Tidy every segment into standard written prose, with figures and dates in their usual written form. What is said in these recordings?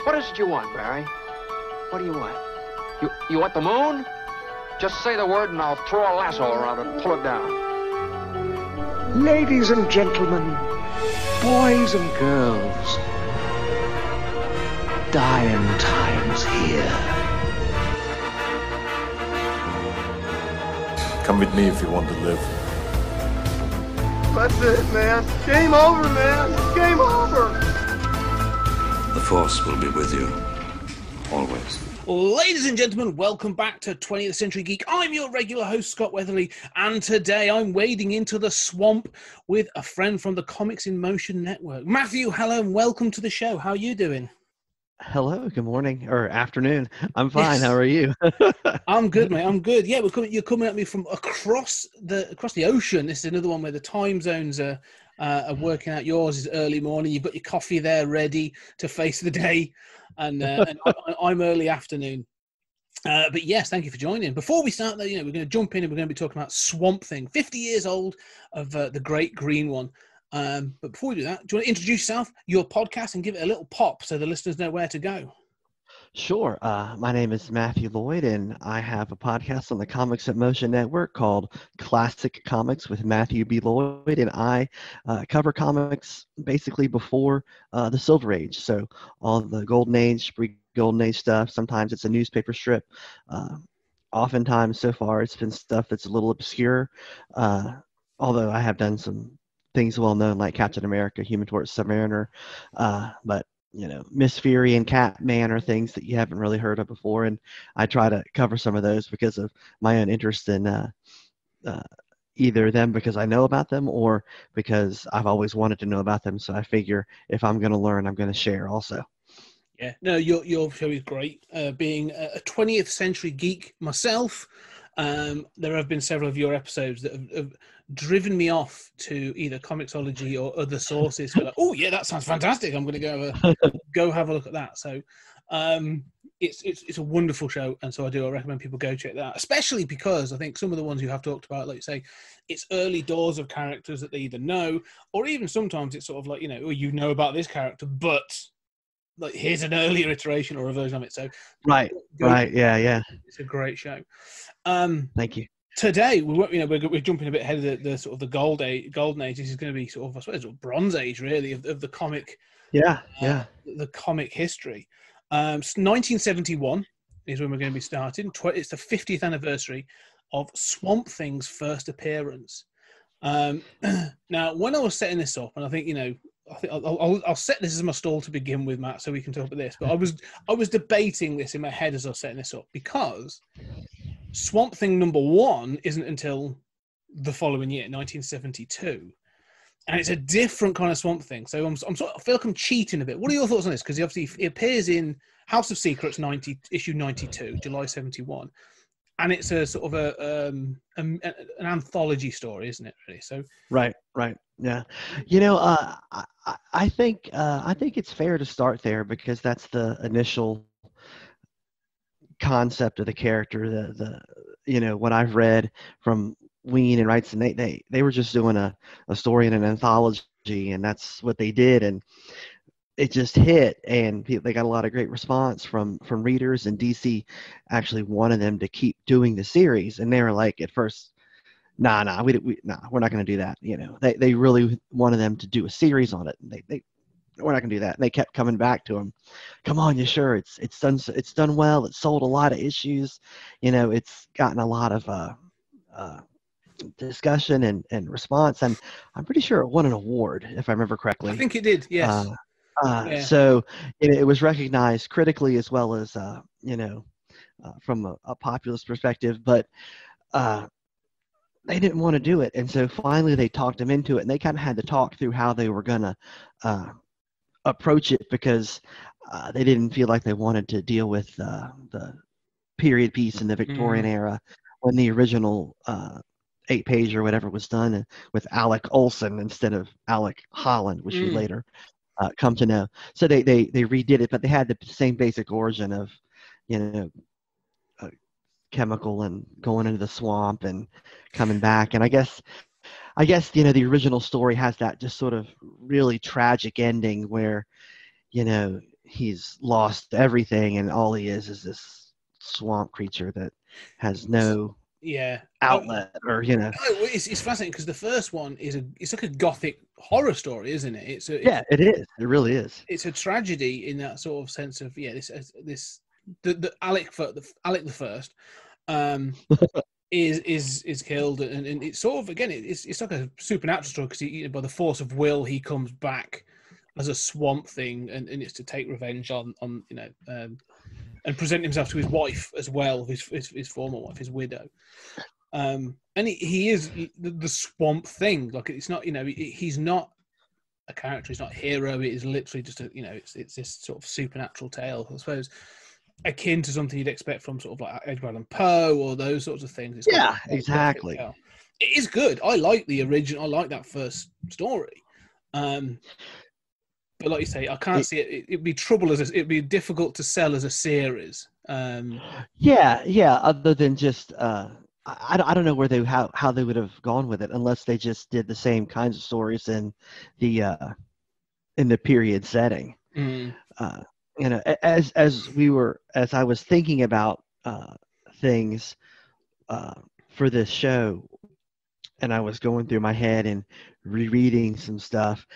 What is it you want, Barry? What do you want? You want the moon? Just say the word and I'll throw a lasso around it and pull it down. Ladies and gentlemen, boys and girls, dying times here. Come with me if you want to live. That's it, man. Game over, man. Game over. The Force will be with you, always. Ladies and gentlemen, welcome back to 20th Century Geek. I'm your regular host, Scott Weatherly, and today I'm wading into the swamp with a friend from the Comics in Motion Network. Matthew, hello, and welcome to the show. How are you doing? Hello, good morning, or afternoon. I'm fine. Yes. How are you? I'm good, mate. I'm good. Yeah, you're coming at me from across the ocean. This is another one where the time zones are working out. Yours is early morning. You've got your coffee there ready to face the day, and I'm early afternoon. But yes, thank you for joining. Before we start, though, we're going to jump in and we're going to be talking about Swamp Thing, 50 years old of the Great Green One. But before we do that, do you want to introduce yourself, your podcast, and give it a little pop so the listeners know where to go? Sure. My name is Matthew Lloyd, and I have a podcast on the Comics in Motion Network called Classic Comics with Matthew B. Lloyd, and I cover comics basically before the Silver Age. So all the Golden Age, pre-Golden Age stuff. Sometimes it's a newspaper strip. Oftentimes, so far, it's been stuff that's a little obscure, although I have done some things well known like Captain America, Human Torch, Submariner, but Miss Fury and Catman are things that you haven't really heard of before, and I try to cover some of those because of my own interest in either them because I know about them or because I've always wanted to know about them. So I figure if I'm going to learn, I'm going to share also. Yeah, no, your show is great. Being a 20th century geek myself, there have been several of your episodes that have driven me off to either Comixology or other sources. Like, oh yeah, that sounds fantastic. I'm going to go have a look at that. So it's a wonderful show, and so I recommend people go check that out, especially because I think some of the ones you have talked about, like you say, it's early doors of characters that they either know, or even sometimes it's sort of like, you know about this character, but like here's an earlier iteration or a version of it. So right, yeah, it's a great show. Thank you. Today we're jumping a bit ahead of the sort of the golden age. This is going to be sort of, I suppose, Bronze Age really of the comic. The comic history. 1971 is when we're going to be starting. It's the 50th anniversary of Swamp Thing's first appearance. Now, when I was setting this up, and I think I'll set this as my stall to begin with, Matt, so we can talk about this. But I was debating this in my head as I was setting this up because Swamp Thing #1 isn't until the following year, 1972, and it's a different kind of Swamp Thing. So I feel like I'm cheating a bit. What are your thoughts on this? Because he appears in House of Secrets issue 92, July 71, and it's a sort of an anthology story, isn't it? Really? So right, yeah. I think it's fair to start there because that's the initial concept of the character. The what I've read from Ween and Wrights, and they were just doing a story in an anthology, and that's what they did, and it just hit, and they got a lot of great response from readers, and DC actually wanted them to keep doing the series, and they were like at first, we're not going to do that. They really wanted them to do a series on it. We're not going to do that. And they kept coming back to him. Come on, you sure? It's done well. It's sold a lot of issues. It's gotten a lot of discussion and response. And I'm pretty sure it won an award, if I remember correctly. I think it did. Yes. So it was recognized critically as well as from a populist perspective. But they didn't want to do it, and so finally they talked him into it, and they kind of had to talk through how they were going to approach it because they didn't feel like they wanted to deal with the period piece in the Victorian era when the original 8-page or whatever was done with Alec Olson instead of Alec Holland, which we later come to know. So they redid it, but they had the same basic origin of chemical and going into the swamp and coming back. And I guess the original story has that just sort of really tragic ending where he's lost everything, and all he is this swamp creature that has no outlet, or It's fascinating because the first one it's like a gothic horror story, isn't it? It is. It really is. It's a tragedy in that sort of sense of the Alec the First is killed, and it's sort of, again, it's like a supernatural story because by the force of will he comes back as a swamp thing, and it's to take revenge on and present himself to his wife as well, his former wife, his widow. And he is the swamp thing. Like, it's not, he's not a character, he's not a hero. It is literally just it's this sort of supernatural tale, I suppose, akin to something you'd expect from sort of like Edgar Allan Poe or those sorts of things. Exactly. It is good. I like the original. I like that first story. But like you say, I can't see it. It'd be it'd be difficult to sell as a series. Other than just, I don't know where how they would have gone with it unless they just did the same kinds of stories in the period setting. As I was thinking about things for this show, and I was going through my head and rereading some stuff,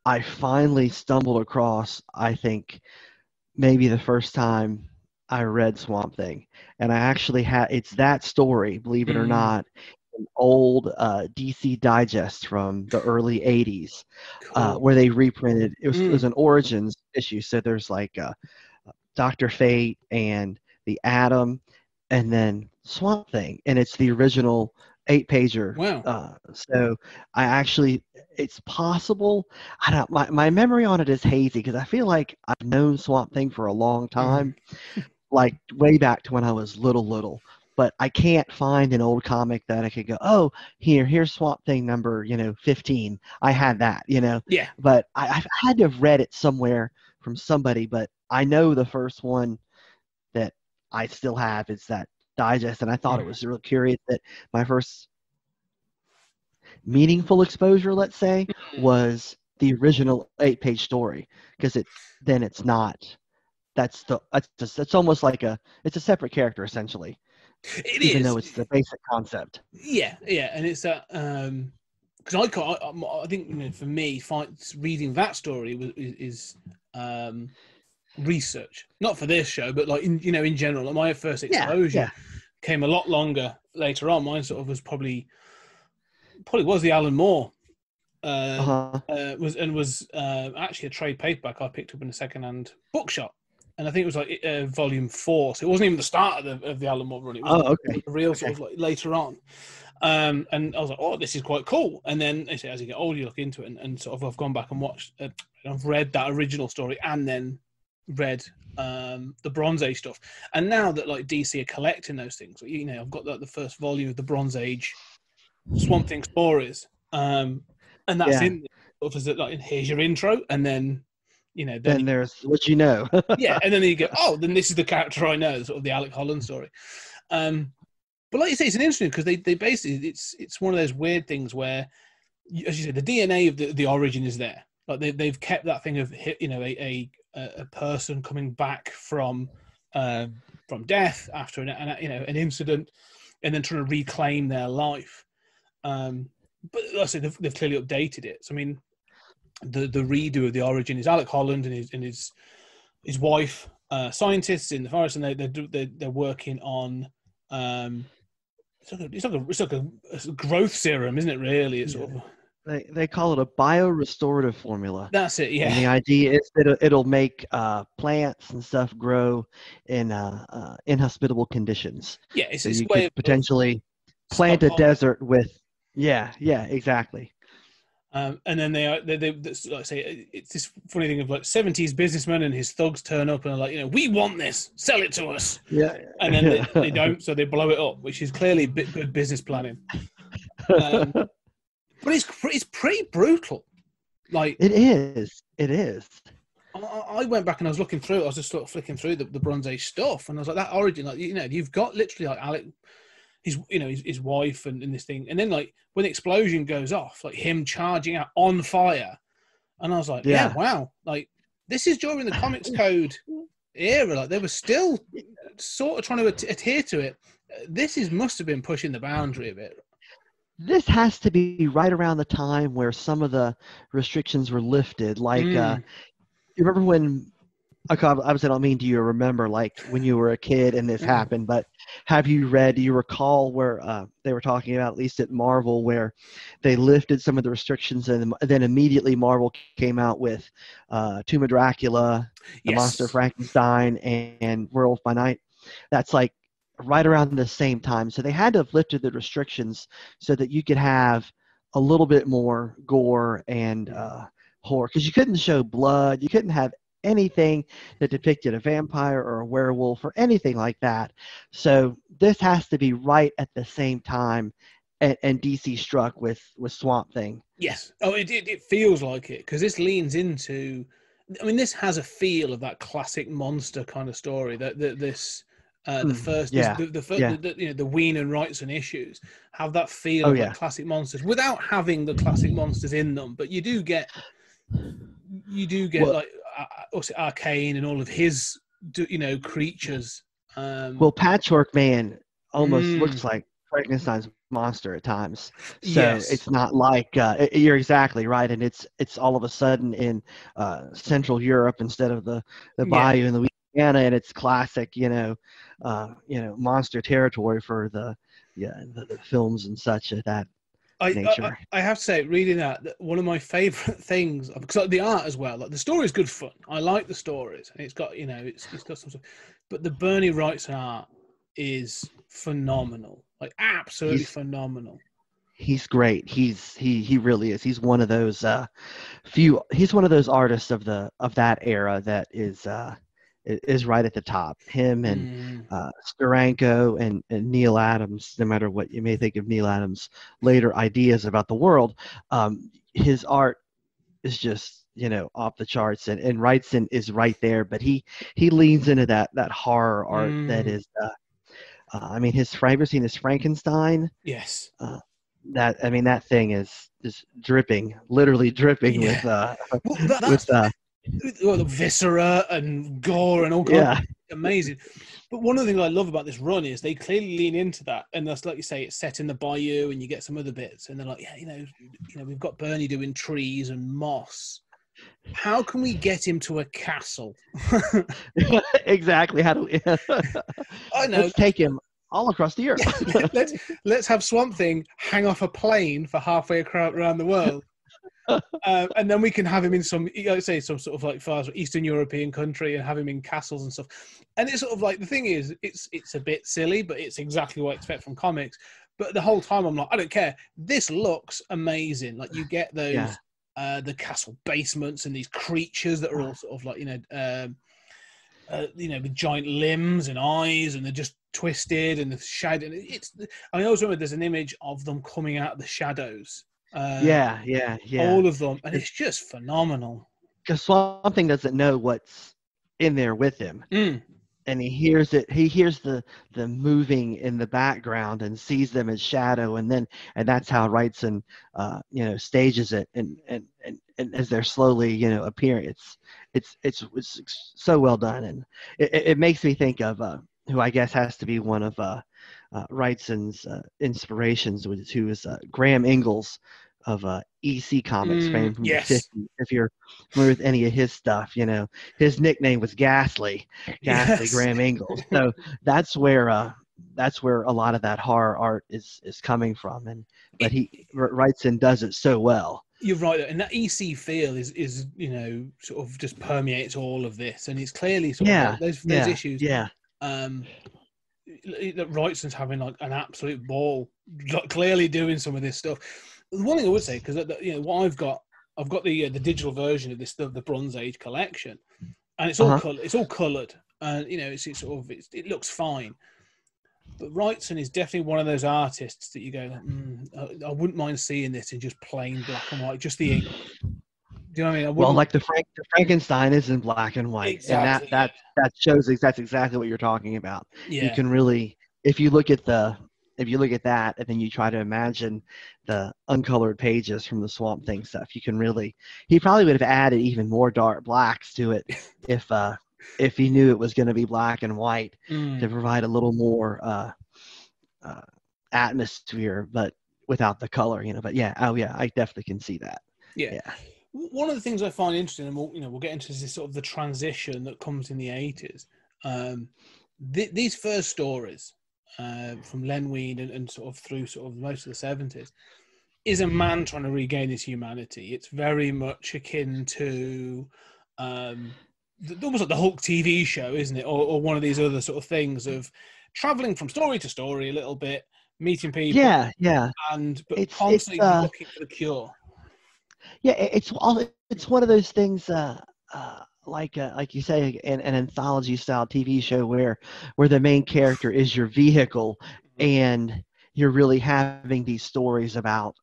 I finally stumbled across, I think, maybe the first time I read Swamp Thing. And I actually it's that story, believe it or not, an old DC Digest from the early 80s, where they reprinted. It was an Origins issue. So there's like Dr. Fate and the Atom, and then Swamp Thing. And it's the original 8-pager. Wow. So I actually, it's possible. My memory on it is hazy because I feel like I've known Swamp Thing for a long time, like way back to when I was little. But I can't find an old comic that I could go, oh, here's Swamp Thing number 15. I had that, Yeah. But I've had to have read it somewhere from somebody. But I know the first one that I still have is that Digest, and I thought it was real curious that my first meaningful exposure, let's say, was the original 8-page story, because it's not. It's almost like it's a separate character essentially. Even though it's the basic concept. Yeah, and it's that because I think for me, reading that story is research, not for this show, but like in general. Like, my first exposure came a lot longer later on. Mine sort of was probably was the Alan Moore. Was actually a trade paperback I picked up in a second-hand bookshop, and I think it was like volume 4. So it wasn't even the start of the Alan Moore run. It was a real sort of like later on. And I was like, oh, this is quite cool. And then they say, as you get older, you look into it, and sort of I've gone back and watched. I've read that original story and then read the Bronze Age stuff. And now that like DC are collecting those things, I've got the first volume of the Bronze Age Swamp Thing stories, and that's in sort of like, here's your intro, and then then there's what and then you go, oh, then this is the character I know, sort of the Alec Holland story. But like you say, it's an interesting because they basically it's one of those weird things where, as you say, the DNA of the origin is there. Like they've kept that thing of a person coming back from death after an incident, and then trying to reclaim their life. But like I say, they've clearly updated it. So I mean, the redo of the origin is Alec Holland and his wife, scientists in the forest, and they're working on. It's like a growth serum, isn't it? Really, it's sort of. They call it a biorestorative formula. That's it, yeah. And the idea is that it'll make plants and stuff grow in inhospitable conditions. Yeah, so you could potentially plant a desert with. Yeah, exactly. And then they like I say, it's this funny thing of like 70s businessman and his thugs turn up and are like, we want this, sell it to us. Yeah. And then they don't, so they blow it up, which is clearly good business planning. But it's pretty brutal. Like it is. I went back and I was looking through. I was just sort of flicking through the Bronze Age stuff, and I was like, that origin, like you've got literally like Alec, his wife and this thing, and then like when the explosion goes off, like him charging out on fire, and I was like, yeah wow, like this is during the Comics Code era. Like they were still sort of trying to adhere to it. Must have been pushing the boundary a bit. This has to be right around the time where some of the restrictions were lifted. Like, you remember when, obviously I don't mean do you remember, like, when you were a kid and this happened, but do you recall where they were talking about, at least at Marvel, where they lifted some of the restrictions and then immediately Marvel came out with Tomb of Dracula, The Monster of Frankenstein, and Werewolf by Night? That's like right around the same time. So they had to have lifted the restrictions so that you could have a little bit more gore and horror, because you couldn't show blood. You couldn't have anything that depicted a vampire or a werewolf or anything like that. So this has to be right at the same time, and DC struck with Swamp Thing. Yes. Oh, it feels like it, because this leans into, I mean, this has a feel of that classic monster kind of story. The Ween and Wrightson issues have that feel of like classic monsters without having the classic monsters in them, but you do get like Arcane and all of his creatures. Patchwork Man almost looks like Frankenstein's monster at times, so it's not like you're exactly right, and it's all of a sudden in Central Europe instead of the bayou in Louisiana, and it's classic monster territory for the films and such of that nature. I have to say, reading that one of my favorite things, because the art as well, like the story is good fun. I like the stories, and it's got it's got some stuff, but the Bernie Wrightson art is phenomenal, like absolutely phenomenal. He's great. He really is. He's one of those He's one of those artists of that era that is right at the top. Him and Steranko and Neil Adams. No matter what you may think of Neil Adams' later ideas about the world, his art is just off the charts. And Wrightson is right there, but he leans into that horror art that is. Have you seen his Frankenstein? Yes. That thing is dripping, literally dripping with the viscera and gore and all kinds of amazing. But one of the things I love about this run is they clearly lean into that, and that's like you say, it's set in the bayou, and you get some other bits, and they're like, we've got Bernie doing trees and moss. How can we get him to a castle? Exactly. How do we? I know. Let's take him all across the earth. let's have Swamp Thing hang off a plane for halfway around the world. And then we can have him in some sort of like far Eastern European country and have him in castles and stuff. And it's sort of like, the thing is, it's a bit silly, but it's exactly what I expect from comics. But the whole time I'm like, I don't care. This looks amazing. Like you get those the castle basements and these creatures that are all sort of like with giant limbs and eyes, and they're just twisted and the shadow. I always remember there's an image of them coming out of the shadows. All of them, and it's just phenomenal. Because Swamp Thing doesn't know what's in there with him, and he hears it. He hears the moving in the background and sees them as shadow, and that's how Wrightson stages it, and as they're slowly appearing, it's so well done, and it makes me think of who I guess has to be one of Wrightson's inspirations, who is Graham Ingalls of EC Comics fame from the 50s. If you're familiar with any of his stuff, his nickname was Ghastly Graham Ingalls. So that's where a lot of that horror art is coming from, but Wrightson does it so well. You're right, and that EC feel is sort of just permeates all of this, and it's clearly sort of those issues. Yeah. That Wrightson's having like an absolute ball, like, clearly doing some of this stuff. One thing I would say, because what I've got the digital version of this, the Bronze Age collection, and it's all it's all coloured, and it looks fine. But Wrightson is definitely one of those artists that you go, I wouldn't mind seeing this in just plain black and white, just the ink. Do you know what I mean? Well, like the Frankenstein is in black and white, exactly. And that shows that's exactly what you're talking about. Yeah. You can really, if you look at the if you look at that and then you try to imagine the uncolored pages from the Swamp Thing stuff, you can really, he probably would have added even more dark blacks to it if he knew it was going to be black and white to provide a little more atmosphere, but without the color, But yeah, I definitely can see that. Yeah. One of the things I find interesting, and we'll get into this sort of the transition that comes in the 80s. These first stories from Len Wein and sort of through sort of most of the 70s is a man trying to regain his humanity. It's very much akin to almost like the Hulk TV show, isn't it? Or one of these other sort of things of traveling from story to story a little bit, meeting people. Yeah. But constantly looking for the cure. Yeah, it's one of those things, like you say, an anthology style TV show where the main character is your vehicle, and you're really having these stories about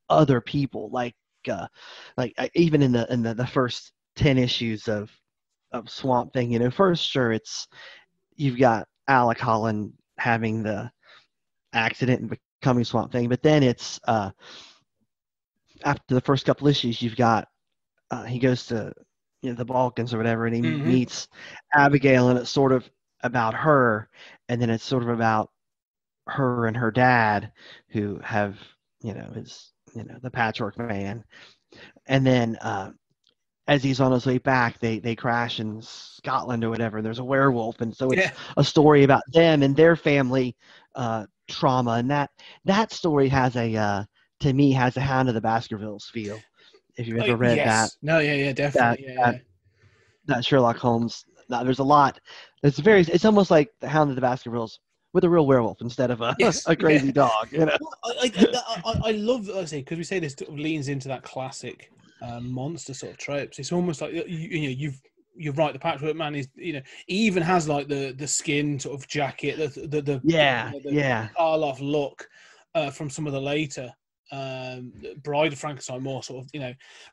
other people, like even in the first 10 issues of Swamp Thing, first sure you've got Alec Holland having the accident and becoming Swamp Thing, but then it's after the first couple issues, you've got he goes to the Balkans or whatever, and he meets Abigail, and it's sort of about her, and then it's sort of about her and her dad, who have his the patchwork man, and then as he's on his way back, they crash in Scotland or whatever. There's a werewolf, and so it's a story about them and their family trauma, and that story has to me has a Hound of the Baskervilles feel. If you've ever read that. No, yeah, definitely. That Sherlock Holmes. No, there's a lot. It's almost like the Hound of the Baskervilles with a real werewolf instead of a crazy dog. Well, I love, I say, because we say this sort of leans into that classic monster sort of tropes. It's almost like you're right. The Patchwork Man is he even has like the skin sort of jacket, the Karloff look from some of the later Bride of Frankenstein, more sort of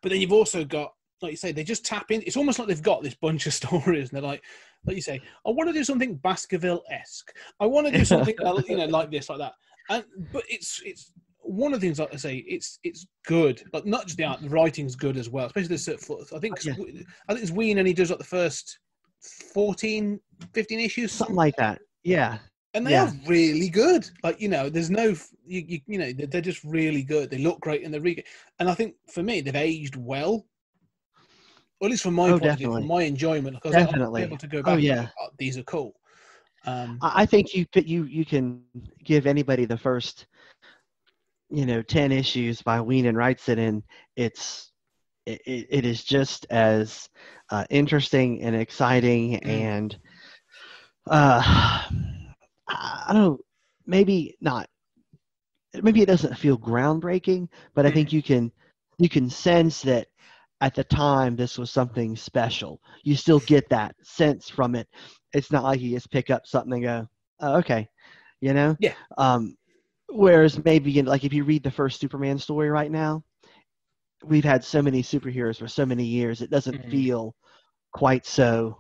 but then you've also got, like you say, they just tap in. It's almost like they've got this bunch of stories, and they're like you say, I want to do something Baskerville-esque. I want to do something like this, like that. But it's one of the things, like I say, it's good. Like not just the art, the writing's good as well. Especially I think it's Ween, and he does like the first 14, 15 issues, something like that. Yeah. And they are really good. Like, there's no, they're just really good. They look great and they're really good. And I think for me, they've aged well. Or at least from my point of view, from my enjoyment. Because I'm able to go back and go, oh, these are cool. I think you can give anybody the first, 10 issues by Ween and Wrightson, and it is just as interesting and exciting and I don't know, maybe not. Maybe it doesn't feel groundbreaking, but I think you can sense that at the time this was something special. You still get that sense from it. It's not like you just pick up something and go, oh, okay, Yeah. Whereas maybe like if you read the first Superman story right now, we've had so many superheroes for so many years, it doesn't feel quite so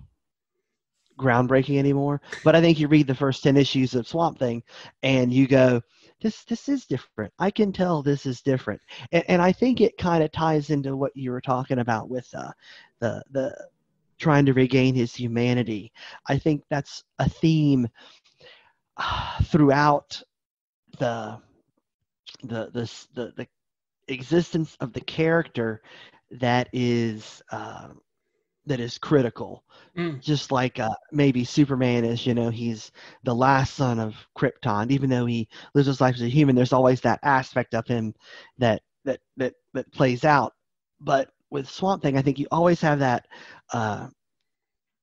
groundbreaking anymore. But I think you read the first 10 issues of Swamp Thing and you go, this is different. I can tell this is different. And I think it kind of ties into what you were talking about with the trying to regain his humanity. I think that's a theme throughout the existence of the character that is critical. Just like maybe Superman is, he's the last son of Krypton. Even though he lives his life as a human, there's always that aspect of him that plays out. But with Swamp Thing, I think you always have that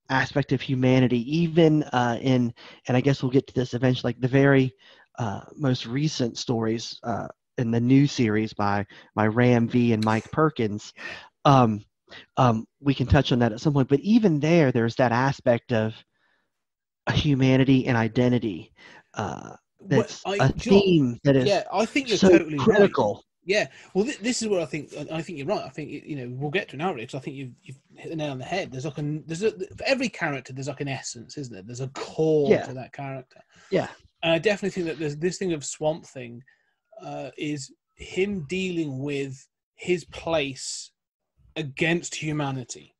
aspect of humanity, even and I guess we'll get to this eventually, like the very most recent stories in the new series by Ram V and Mike Perkins. We can touch on that at some point, but even there's that aspect of humanity and identity that's a theme that is I think you're so totally critical. Right. Yeah, well, this is what I think. I think you're right. I think we'll get to it now, because I think you've hit the nail on the head. There's for every character, there's like an essence, isn't there? There's a core to that character. Yeah. And I definitely think that there's this thing of Swamp Thing is him dealing with his place against humanity.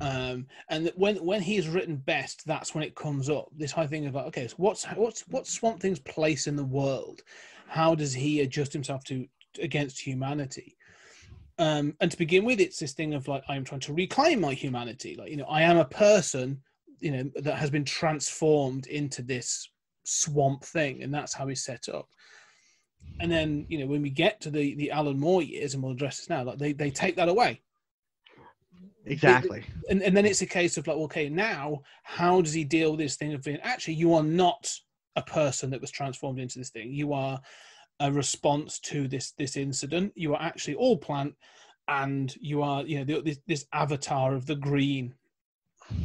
And that when he is written best, that's when it comes up. This high thing of like, okay, so what's Swamp Thing's place in the world? How does he adjust himself against humanity? And to begin with, it's this thing of like, I am trying to reclaim my humanity. Like, I am a person, that has been transformed into this Swamp Thing, and that's how he's set up. And then, when we get to the Alan Moore years, and we'll address this now, like they take that away. Exactly. And then it's a case of like, okay, now how does he deal with this thing of being, actually, you are not a person that was transformed into this thing. You are a response to this incident. You are actually all plant, and you are, this avatar of the green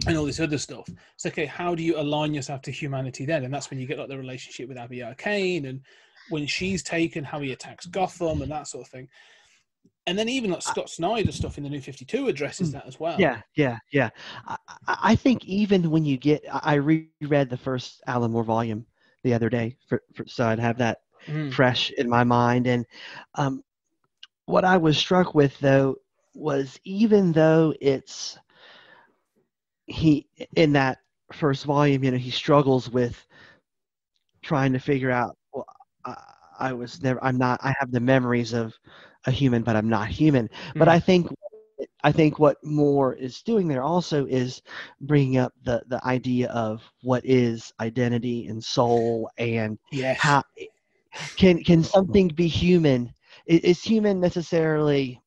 and all this other stuff. It's okay, how do you align yourself to humanity then? And that's when you get like the relationship with Abby Arcane, and when she's taken, how he attacks Gotham and that sort of thing. And then even like Scott Snyder stuff in the New 52 addresses that as well. Yeah. I think even when you get, I reread the first Alan Moore volume the other day, so I'd have that fresh in my mind. And what I was struck with, though, was even though he in that first volume, he struggles with trying to figure out, well, I have the memories of a human, but I'm not human. But I think what Moore is doing there also is bringing up the idea of what is identity and soul, and how can something be human? Is human necessarily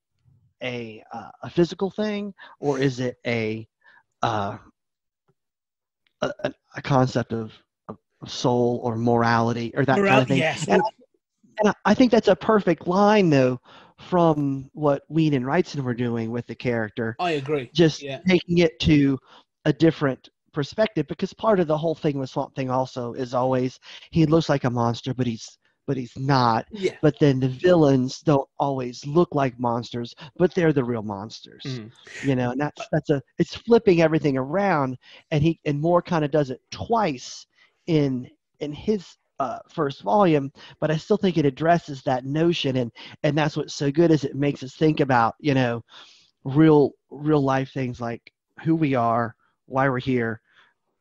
a physical thing, or is it a concept of soul or morality or that kind of thing? Yes. And I think that's a perfect line, though, from what Ween and Wrightson were doing with the character. I agree. Just taking it to a different perspective, because part of the whole thing with Swamp Thing also is always he looks like a monster, but he's not. Yeah. But then the villains don't always look like monsters, but they're the real monsters. And it's flipping everything around, and Moore kind of does it twice in his first volume, but I still think it addresses that notion, and that's what's so good, is it makes us think about real life things like who we are, why we're here,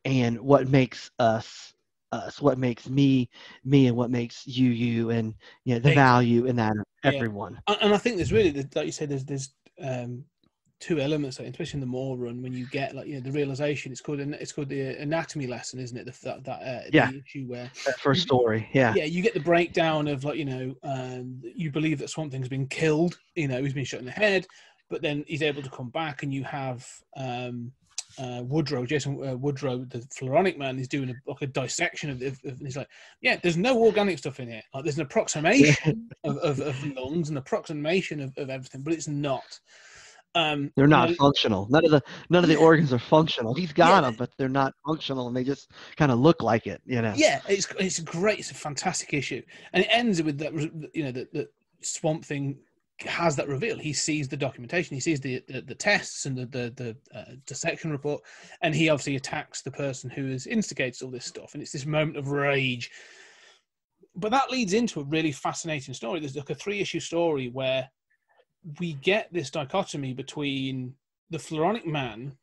and what makes us, what makes me, and what makes you, and the value in that of everyone. And I think there's really, like you said, there's two elements, especially in the Moore run, when you get the realization. It's called the anatomy lesson, isn't it? The issue where that first story. You get the breakdown of you believe that Swamp Thing's been killed. He's been shot in the head, but then he's able to come back, and you have Jason Woodrow, the Floronic Man, is doing a dissection of and he's like, there's no organic stuff in here. Like, there's an approximation of lungs, an approximation of everything, but it's not. They're not functional. None of the organs are functional. He's got them, but they're not functional, and they just kind of look like it. Yeah, it's great. It's a fantastic issue, and it ends with that. That Swamp Thing has that reveal. He sees the documentation. He sees the tests and the dissection report, and he obviously attacks the person who has instigated all this stuff. And it's this moment of rage. But that leads into a really fascinating story. There's like a 3-issue story where we get this dichotomy between the Floronic Man,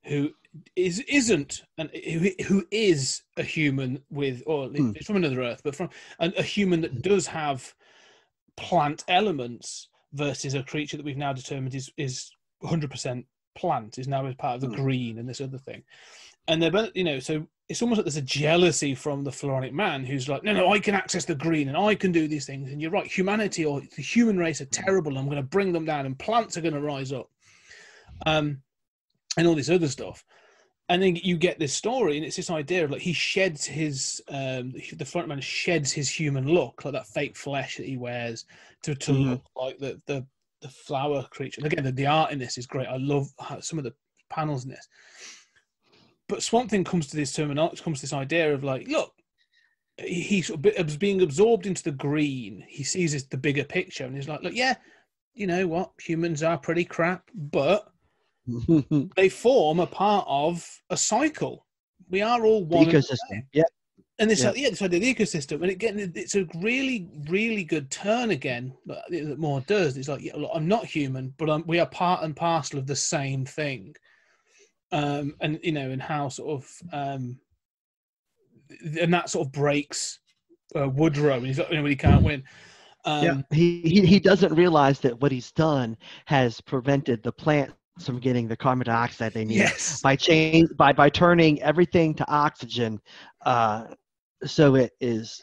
who isn't, and who is a human with, or it's from another Earth, but from a human that does have plant elements, versus a creature that we've now determined is 100% plant, is now as part of the green and this other thing. And they're both, so it's almost like there's a jealousy from the Floronic Man, who's like, no, I can access the green and I can do these things. And you're right, humanity or the human race are terrible. And I'm going to bring them down, and plants are going to rise up. And all this other stuff. And then you get this story, and it's this idea of like he sheds his, the Floronic Man sheds his human look, like that fake flesh that he wears to look like the flower creature. And again, the art in this is great. I love some of the panels in this. But Swamp Thing comes to this idea of like, look, he's being absorbed into the green. He sees the bigger picture, and he's like, look, you know what? Humans are pretty crap, but they form a part of a cycle. We are all one ecosystem. Yeah. And this, this idea of the ecosystem, and it's a really, really good turn again that Moore does. It's like, yeah, look, I'm not human, but we are part and parcel of the same thing. And and how sort of, and that sort of breaks Woodrow, and he's when he can't win. He doesn't realize that what he's done has prevented the plants from getting the carbon dioxide they need by turning everything to oxygen. So it is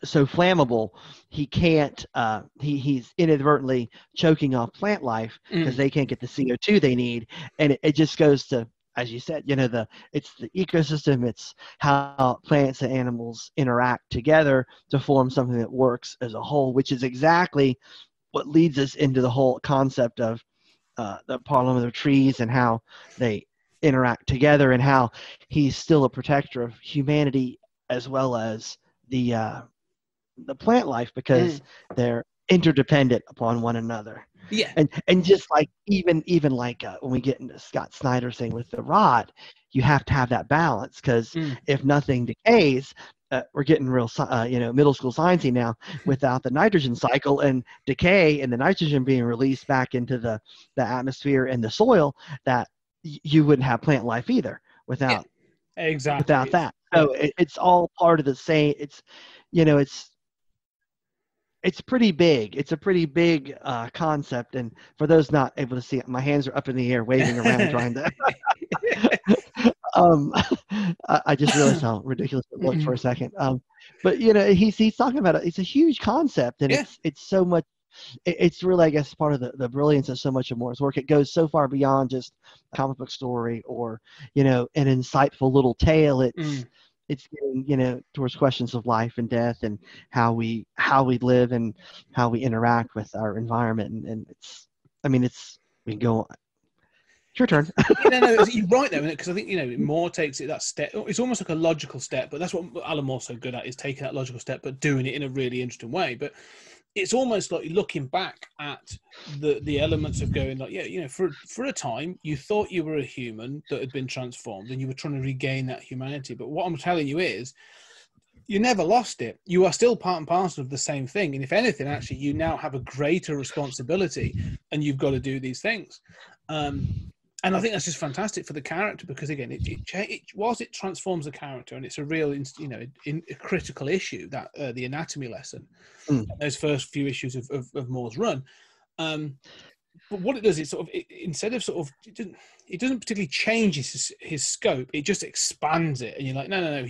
so flammable. He can't. He's inadvertently choking off plant life because they can't get the CO2 they need, and it just goes to, as you said, it's the ecosystem. It's how plants and animals interact together to form something that works as a whole, which is exactly what leads us into the whole concept of the Parliament of Trees and how they interact together, and how he's still a protector of humanity as well as the plant life, because they're interdependent upon one another. Yeah, and just like even like when we get into Scott Snyder's thing with the rot, you have to have that balance, because if nothing decays, we're getting real middle school sciencey now, without the nitrogen cycle and decay and the nitrogen being released back into the atmosphere and the soil, that you wouldn't have plant life either without that. So it's all part of the same. It's pretty big. It's a pretty big concept. And for those not able to see it, my hands are up in the air, waving around, trying to. I just realized how ridiculous it looked for a second. But he's talking about it. It's a huge concept, and it's so much. It's really, I guess, part of the brilliance of so much of Moore's work. It goes so far beyond just a comic book story or an insightful little tale. It's getting towards questions of life and death and how we live and how we interact with our environment, and we can go on. It's your turn. You're right though, because I think Moore takes it that step. It's almost like a logical step, but that's what Alan Moore's so good at, is taking that logical step but doing it in a really interesting way. But it's almost like looking back at the elements of going like, for a time you thought you were a human that had been transformed and you were trying to regain that humanity. But what I'm telling you is, you never lost it. You are still part and parcel of the same thing. And if anything, actually, you now have a greater responsibility, and you've got to do these things. And I think that's just fantastic for the character, because again, whilst it transforms the character, and it's a real, a critical issue, that the anatomy lesson, those first few issues of Moore's run. But what it does is instead of it doesn't particularly change his scope. It just expands it, and you're like, no,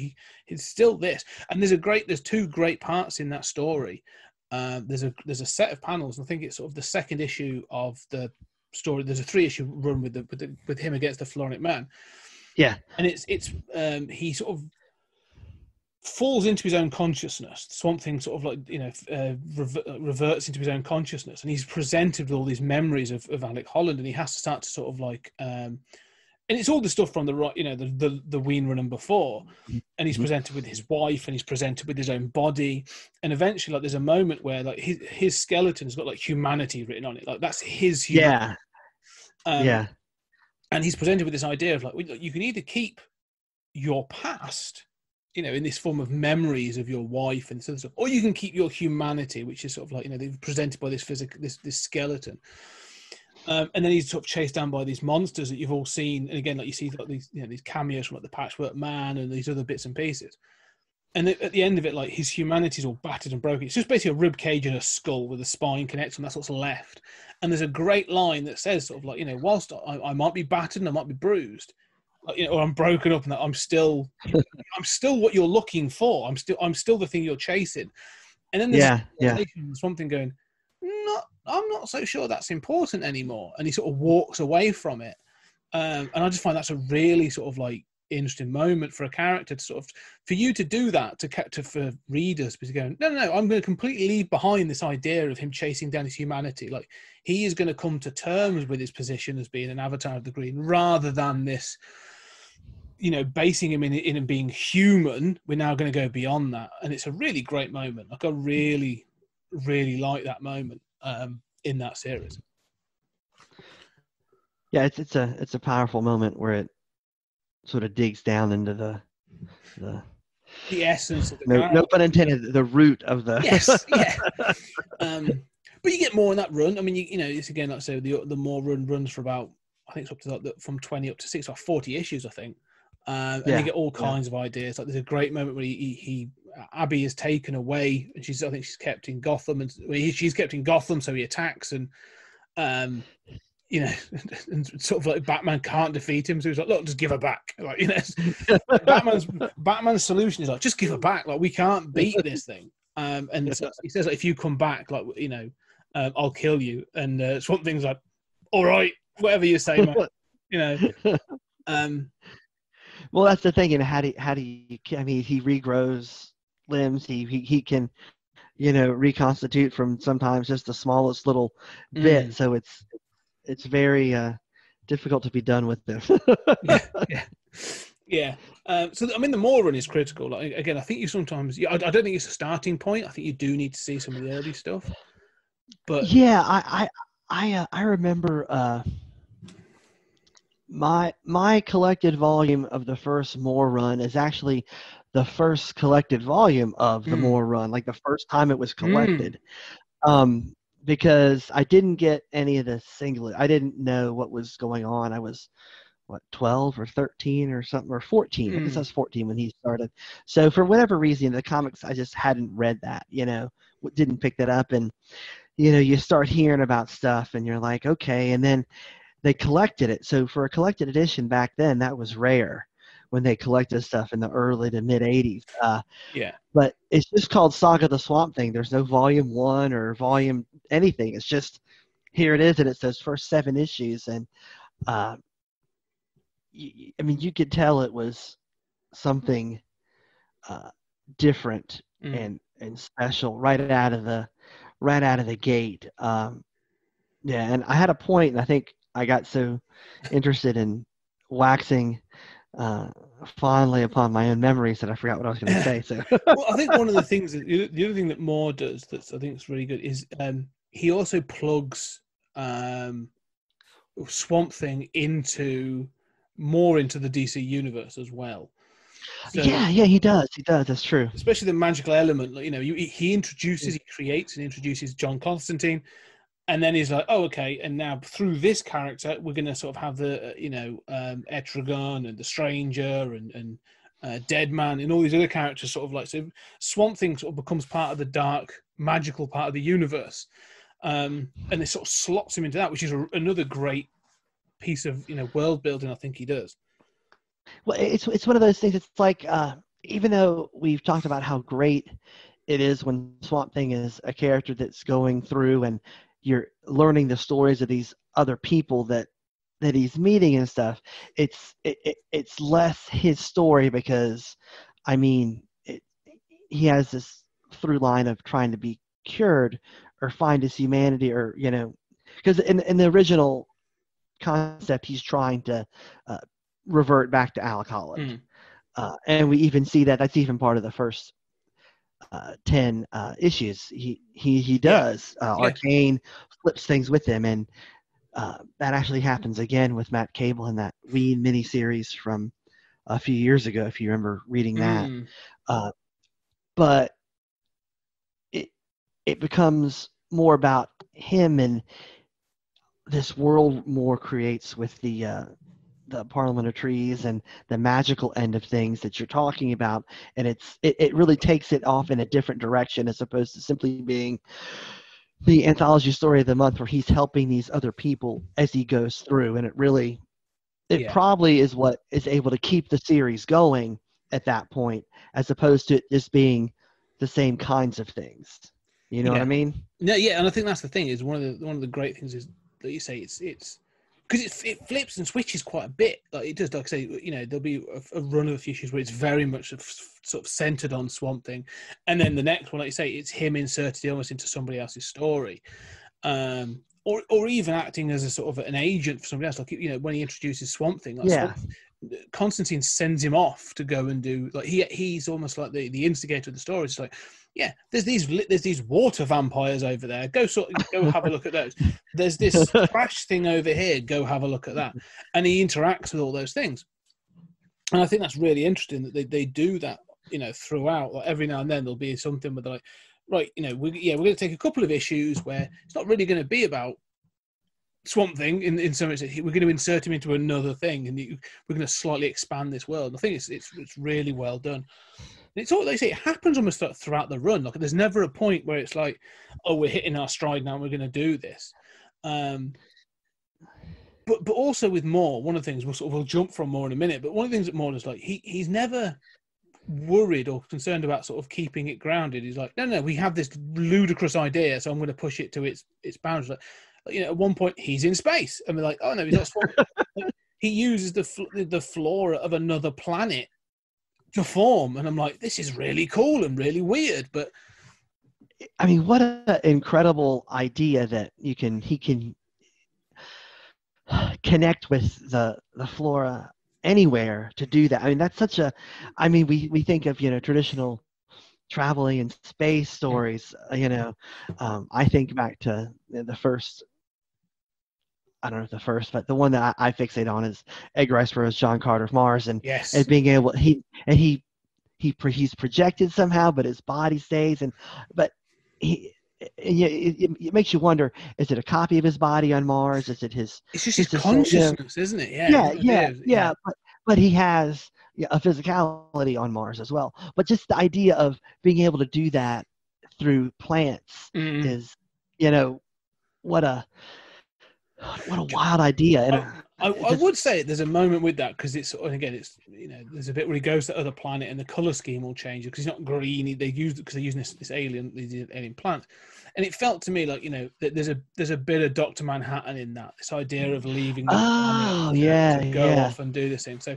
he's still this. And there's two great parts in that story. There's a set of panels, and I think it's sort of the second issue of the story. There's a 3-issue run with him against the Floronic Man. Yeah, and he sort of falls into his own consciousness. Swamp Thing sort of like reverts into his own consciousness, and he's presented with all these memories of Alec Holland, and he has to start to sort of like and it's all the stuff from the Ween run and before, and he's presented with his wife, and he's presented with his own body, and eventually like there's a moment where like his skeleton has got like humanity written on it, like that's his humanity. And he's presented with this idea of like, you can either keep your past, in this form of memories of your wife and stuff, or you can keep your humanity, which is sort of like, they've presented by this skeleton. And then he's sort of chased down by these monsters that you've all seen. And again, like you see like these, these cameos from like the Patchwork Man and these other bits and pieces. And at the end of it, like his humanity's all battered and broken. It's just basically a rib cage and a skull with a spine connected, and that's what's left. And there's a great line that says sort of like, whilst I might be battered and I might be bruised, or I'm broken up, and that I'm still what you're looking for. I'm still the thing you're chasing. And then there's something going, I'm not so sure that's important anymore. And he sort of walks away from it. And I just find that's a really sort of like interesting moment for a character to sort of, for you to do that, for readers to go, no, I'm going to completely leave behind this idea of him chasing down his humanity. Like, he is going to come to terms with his position as being an avatar of the Green, rather than this, basing him in being human. We're now going to go beyond that. And it's a really great moment. Like, I really, really like that moment in that series. Yeah, it's a powerful moment where it sort of digs down into the the essence of the no pun intended, the root of the yes, yeah. But you get more in that run. I mean, you know, it's again, like I say, the more runs for about, I think it's up to like from 20 up to 6 or 40 issues, I think. And you get all kinds of ideas. Like there's a great moment where Abby is taken away, and I think she's kept in Gotham, and she's kept in Gotham, so he attacks, and you know, and sort of like Batman can't defeat him, so he's like, look, just give her back. Like, you know, Batman's solution is like, just give her back. Like, we can't beat this thing. And so he says, like, if you come back, like, you know, I'll kill you. And Swamp Thing's like, all right, whatever you say, man. You know. Well, that's the thing. And how do you? I mean, he regrows limbs. He can, you know, reconstitute from sometimes just the smallest little bit. So it's very difficult to be done with them. Yeah. So I mean, the Moore run is critical. Like, again, I think you sometimes. I don't think it's a starting point. I think you do need to see some of the early stuff. But yeah, I remember my collected volume of the first Moore run is actually the first collected volume of the Moore run, like the first time it was collected. Because I didn't get any of the singlet. I didn't know what was going on. I was, 12 or 13 or something, or 14. I guess I was 14 when he started. So for whatever reason, the comics, I just hadn't read that, you know, didn't pick that up. And, you know, you start hearing about stuff and you're like, okay. And then they collected it. So for a collected edition back then, that was rare when they collected stuff in the early to mid 80s. But it's just called Saga the Swamp Thing. There's no volume 1 or volume anything. It's just, here it is, and it's those first 7 issues. And I mean, you could tell it was something different and special right out of the gate. And I had a point, and I think I got so interested in waxing fondly upon my own memories that I forgot what I was going to say. So, well, I think one of the things, the other thing that Moore does that I think is really good is he also plugs Swamp Thing more into the DC universe as well. So, yeah, he does. That's true. Especially the magical element. You know, he creates and introduces John Constantine. And then he's like, oh, okay. And now through this character, we're going to sort of have the, Etrigan and the Stranger and Deadman and all these other characters sort of like, so Swamp Thing sort of becomes part of the dark, magical part of the universe. And it sort of slots him into that, which is another great piece of, world building I think he does. Well, it's one of those things. It's like, even though we've talked about how great it is when Swamp Thing is a character that's going through and you're learning the stories of these other people that he's meeting and stuff, it's less his story because, I mean, he has this through line of trying to be cured or find his humanity, or because in the original concept he's trying to revert back to Alec Holland, and we even see that's even part of the first 10 issues. He does. Arcane flips things with him, and that actually happens again with Matt Cable in that Ween miniseries from a few years ago, if you remember reading that. But it becomes more about him and this world Moore creates with the Parliament of Trees and the magical end of things that you're talking about, and it really takes it off in a different direction as opposed to simply being the anthology story of the month where he's helping these other people as he goes through, and it probably is what is able to keep the series going at that point, as opposed to it just being the same kinds of things. You know what I mean? Yeah, and I think that's the thing, is one of the great things is that you say it's because it flips and switches quite a bit. Like it does, like I say, there'll be a run of a few issues where it's very much sort of centered on Swamp Thing, and then the next one, like you say, it's him inserted almost into somebody else's story, or even acting as a sort of an agent for somebody else. Like when he introduces Swamp Thing, Constantine sends him off to go and do, like he's almost like the instigator of the story. It's like, yeah, there's these water vampires over there. Go have a look at those. There's this trash thing over here. Go have a look at that. And he interacts with all those things. And I think that's really interesting that they do that throughout. Like every now and then there'll be something where they're like, right, we're going to take a couple of issues where it's not really going to be about Swamp Thing in so much that we're going to insert him into another thing, and we're going to slightly expand this world. And I think it's really well done. And it's all, like I say, it happens almost throughout the run. Like there's never a point where it's like, oh, we're hitting our stride now, we're going to do this. But also with Moore, one of the things we'll jump from Moore in a minute. But one of the things that Moore is like, he's never worried or concerned about sort of keeping it grounded. He's like, no, we have this ludicrous idea, so I'm going to push it to its boundaries. Like, at one point he's in space, and we're like, oh no, he's not. Like, he uses the flora of another planet to form, and I'm like, this is really cool and really weird. But I mean, what an incredible idea that he can connect with the flora anywhere to do that. I mean, that's such a, I mean, we think of, traditional traveling in space stories, I think back to the first, I don't know if the first, but the one that I fixate on is Edgar Rice Burroughs' John Carter of Mars, and being able, he's projected somehow, but his body stays, it makes you wonder, is it a copy of his body on Mars? Is it his? It's just his consciousness, isn't it? Yeah. But he has a physicality on Mars as well. But just the idea of being able to do that through plants is, what a wild idea. I would say there's a moment with that, because it's, again, it's, there's a bit where he goes to the other planet and the color scheme will change because he's not green. They're using this alien plant, and it felt to me like, that there's a bit of Dr. Manhattan in that, this idea of leaving the planet to go off and do this thing. So,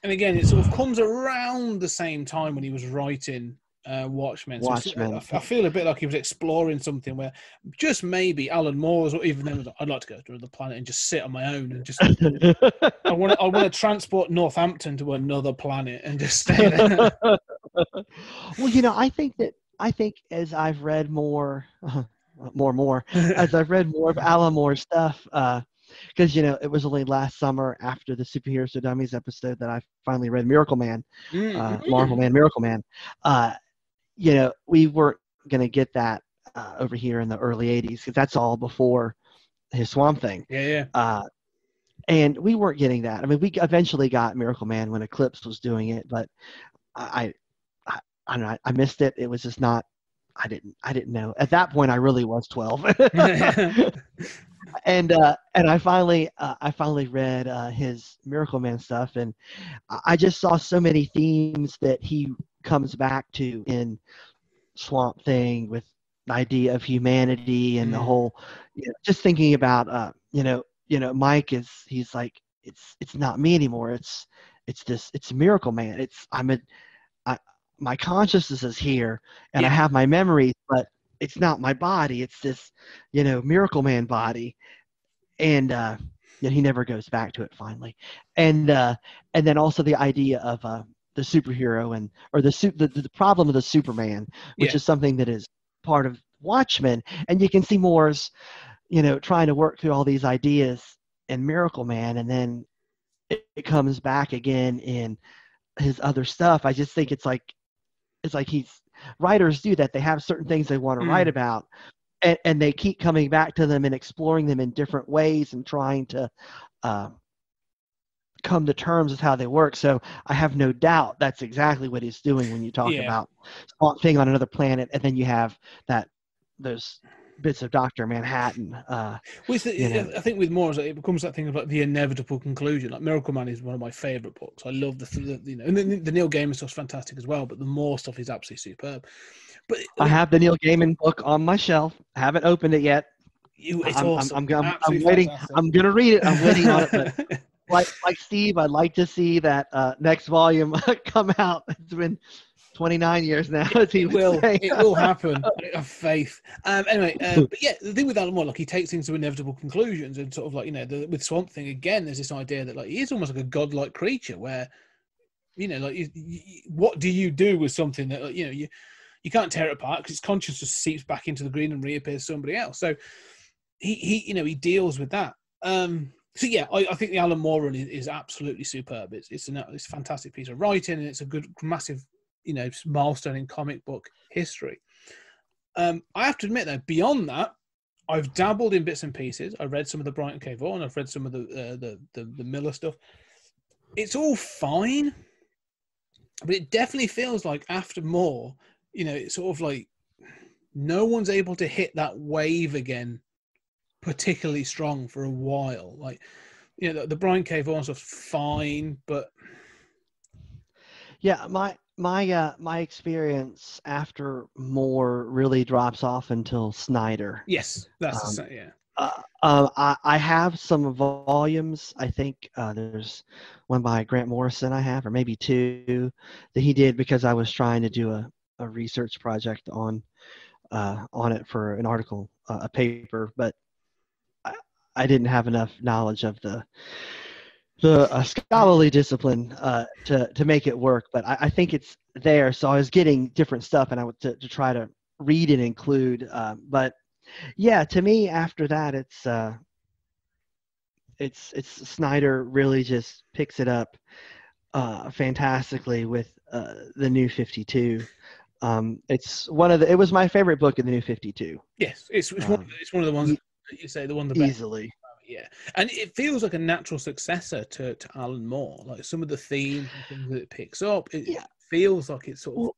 and again, it sort of comes around the same time when he was writing Watchmen. So I feel a bit like he was exploring something where just maybe Alan Moore's, or even then, was like, I'd like to go to another planet and just sit on my own and just I want to transport Northampton to another planet and just stay there. Well, I think as I've read more as I've read more of Alan Moore's stuff, because it was only last summer after the Superheroes to Dummies episode that I finally read Miracle Man, Marvel Man, Miracle Man. We weren't going to get that over here in the early 80s, because that's all before his Swamp Thing. And we weren't getting that. I mean, we eventually got Miracle Man when Eclipse was doing it, but I don't know, I missed it. It was just not, I didn't know. At that point, I really was 12. And I finally read his Miracle Man stuff, and I just saw so many themes that he comes back to in Swamp Thing, with the idea of humanity and the whole, just thinking about Mike he's like, it's not me anymore. It's Miracle Man. My consciousness is here, and I have my memories, but it's not my body. It's this, Miracle Man body. And he never goes back to it finally. And then also the idea of the superhero or the problem of the Superman, which is something that is part of Watchmen. And you can see Moore's, trying to work through all these ideas in Miracle Man, and then it comes back again in his other stuff. I just think it's like writers do that. They have certain things they want to write about, and they keep coming back to them and exploring them in different ways and trying to come to terms with how they work. So I have no doubt that's exactly what he's doing when you talk about Swamp Thing on another planet, and then you have those bits of Dr. Manhattan. I think with Moore, it becomes that thing of like the inevitable conclusion. Like Miracle Man is one of my favorite books. I love and the Neil Gaiman stuff's fantastic as well, but the Moore stuff is absolutely superb. But I have the Neil Gaiman book on my shelf. I haven't opened it yet. It's awesome. I'm waiting. Fantastic. I'm gonna read it. I'm waiting on it. But like Steve, I'd like to see that next volume come out. It's been 29 years now. It will happen. I have faith. Anyway, but yeah, the thing with Alan Moore, like, he takes things to inevitable conclusions, and sort of like, with Swamp Thing again, there's this idea that like he is almost like a godlike creature, where what do you do with something that like, you can't tear it apart because its conscience just seeps back into the green and reappears somebody else. So he deals with that. So yeah, I think the Alan Moore run is absolutely superb. It's a fantastic piece of writing, and it's a good, massive, milestone in comic book history. I have to admit, though, beyond that, I've dabbled in bits and pieces. I read some of the Brian K. Vaughan. I've read some of the Miller stuff. It's all fine, but it definitely feels like after more, it's sort of like no one's able to hit that wave again particularly strong for a while. Like, the Brian K. Vaughan stuff's fine, but yeah, my experience after Moore really drops off until Snyder. Yes, that's yeah. I have some volumes. I think there's one by Grant Morrison I have, or maybe two that he did because I was trying to do a research project on it for an article, a paper, but I didn't have enough knowledge of the scholarly discipline to make it work. But I think it's there. So I was getting different stuff, and I would to try to read and include. But yeah, to me, after that, it's Snyder really just picks it up fantastically with the New 52. It was my favorite book in the New 52. Yes, it's one of the ones that you say the best. Easily. Yeah, and it feels like a natural successor to Alan Moore. Like some of the themes and things that it picks up, it feels like it's sort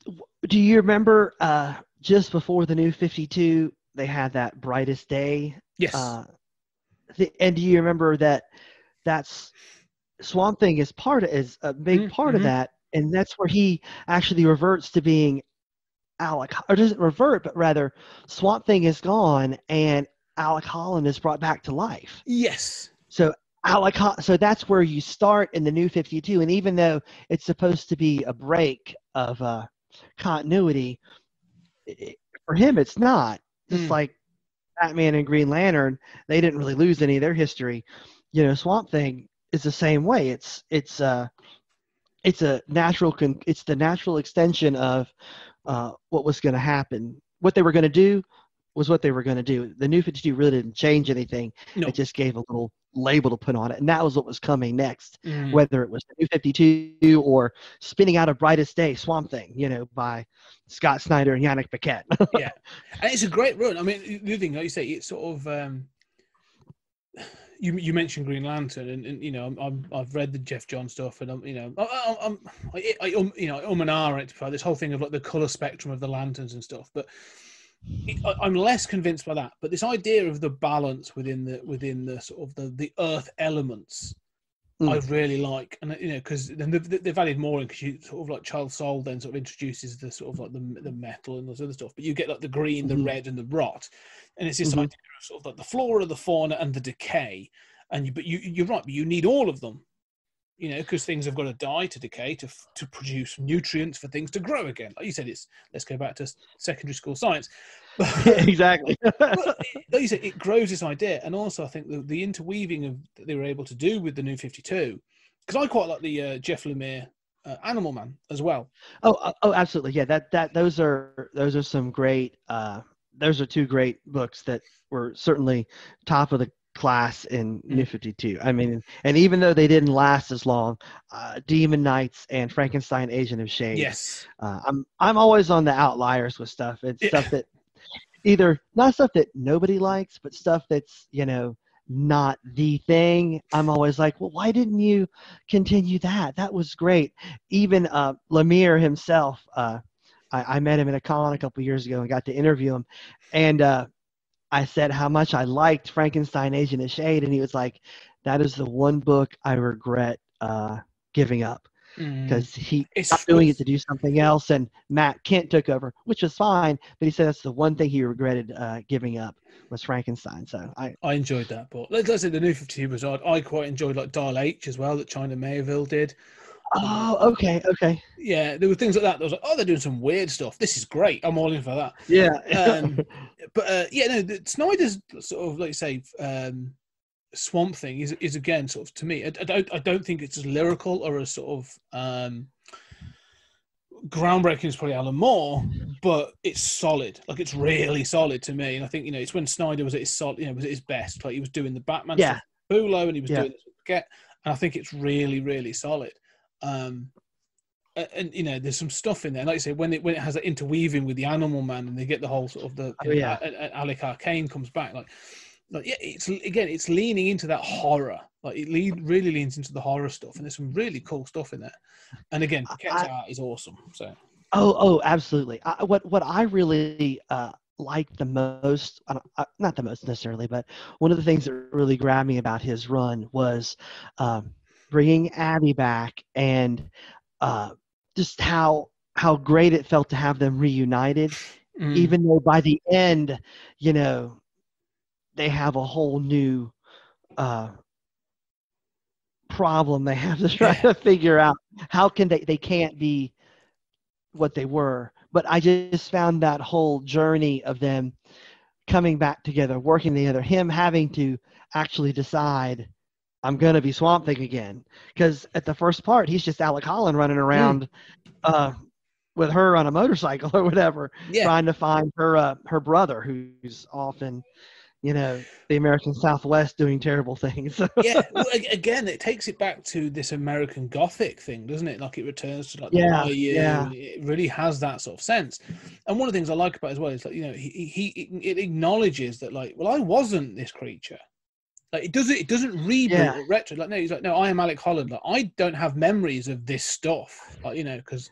of. Do you remember just before the New 52, they had that Brightest Day? Yes. And do you remember that's Swamp Thing is a big part of that, and that's where he actually reverts to being Alec, or doesn't revert, but rather Swamp Thing is gone and Alec Holland is brought back to life. Yes. So so that's where you start in the New 52, and even though it's supposed to be a break of continuity, for him it's not. Just like Batman and Green Lantern, they didn't really lose any of their history. Swamp Thing is the same way. It's the natural extension of what was going to happen. What they were going to do was what they were going to do. The New 52 really didn't change anything. No. It just gave a little label to put on it, and that was what was coming next. Whether it was the New 52 or spinning out of Brightest Day, Swamp Thing, by Scott Snyder and Yannick Paquette. Yeah, and it's a great run. I mean, the thing, like you say, it's sort of you mentioned Green Lantern, and I've read the Jeff Johns stuff, and I'm and ahh it for this whole thing of like the color spectrum of the lanterns and stuff, but I'm less convinced by that. But this idea of the balance within the sort of the earth elements, I really like, and because then they've added more in, because you sort of like Child Soul then sort of introduces the sort of like the metal and those other stuff, but you get like the green, the red, and the rot, and it's this idea of sort of like the flora, the fauna, and the decay, but you're right, but you need all of them, because things have got to die to decay to produce nutrients for things to grow again. Like you said, let's go back to secondary school science. Exactly. But like you said, it grows this idea, and also I think the interweaving that they were able to do with the New 52, because I quite like the Jeff Lemire Animal Man as well. Oh, absolutely, yeah. Those are some great. Those are two great books that were certainly top of the class in New 52. I mean, and even though they didn't last as long, Demon Knights and Frankenstein Agent of Shade. Yes. I'm always on the outliers with stuff. It's stuff that either not stuff that nobody likes, but stuff that's, not the thing. I'm always like, well, why didn't you continue that? That was great. Even Lemire himself, I met him at a con a couple years ago and got to interview him. And I said how much I liked Frankenstein Agent of Shade, and he was like, that is the one book I regret giving up, because he stopped doing it to do something else, and Matt Kent took over, which was fine, but he said that's the one thing he regretted giving up was Frankenstein. So I enjoyed that book. Let's say the New 52 was odd. I quite enjoyed like Dial H as well, that China Mayville did. Oh, okay. Yeah, there were things like that. I was like, oh, they're doing some weird stuff. This is great. I'm all in for that. Yeah. Snyder's sort of, like you say, Swamp Thing is again sort of, to me, I don't think it's as lyrical or as sort of groundbreaking as probably Alan Moore, but it's solid. Like, it's really solid to me. And I think, it's when Snyder was at his was at his best. Like, he was doing the Batman stuff with Bulo, and he was doing this with Paquette, and I think it's really, really solid. and you know, there's some stuff in there. Like I say, when it has that interweaving with the Animal Man, and they get the whole sort of the Alec Arcane comes back, like yeah, it's leaning into that horror. Like really leans into the horror stuff, and there's some really cool stuff in there. And again, Paquette's art is awesome. So absolutely. What I really like the most, not the most necessarily, but one of the things that really grabbed me about his run was bringing Abby back, and just how great it felt to have them reunited, even though by the end, you know, they have a whole new problem they have to try to figure out. How can they can't be what they were. But I just found that whole journey of them coming back together, working together, him having to actually decide, I'm going to be Swamp Thing again. Because at the first part, he's just Alec Holland running around with her on a motorcycle or whatever, trying to find her brother, who's often, you know, the American Southwest doing terrible things. Well, again, it takes it back to this American Gothic thing, doesn't it? Like it returns to like the bayou. It really has that sort of sense. And one of the things I like about it as well is like, you know, it acknowledges that like, well, I wasn't this creature. Like it doesn't reboot or retro. Like no, he's like, no, I am Alec Holland. Like I don't have memories of this stuff. Like, you know, because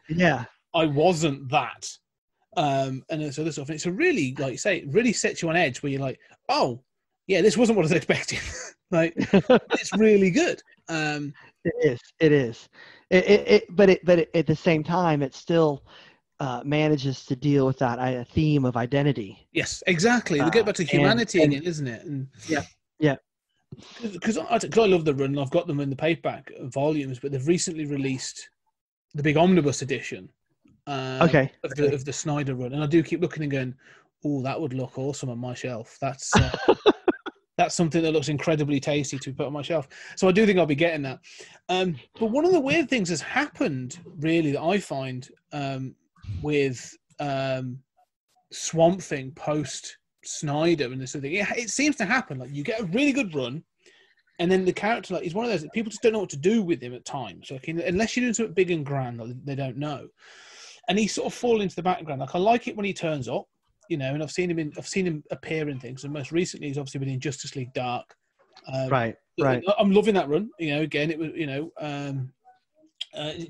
I wasn't that. And this other stuff. And it's a really, like you say, it really sets you on edge where you're like, oh, yeah, this wasn't what I was expecting. Like, it's really good. It is. But at the same time, it still manages to deal with that theme of identity. Yes, exactly. We get back to humanity again, isn't it? And yeah. Because I love the run. I've got them in the paperback volumes, but they've recently released the big omnibus edition. Of the Snyder run, and I do keep looking and going, oh, that would look awesome on my shelf. That's that's something that looks incredibly tasty to put on my shelf. So I do think I'll be getting that. But one of the weird things has happened, really, that I find with Swamp Thing post Snyder and this sort of thing. It seems to happen. Like you get a really good run, and then the character, like, he's one of those that people just don't know what to do with him at times. Like, unless you're doing something big and grand, like, they don't know. And he sort of fall into the background. Like I like it when he turns up, you know. And I've seen him appear in things. And most recently, he's obviously been in Justice League Dark. Right. I'm loving that run. You know, again, it was, you know,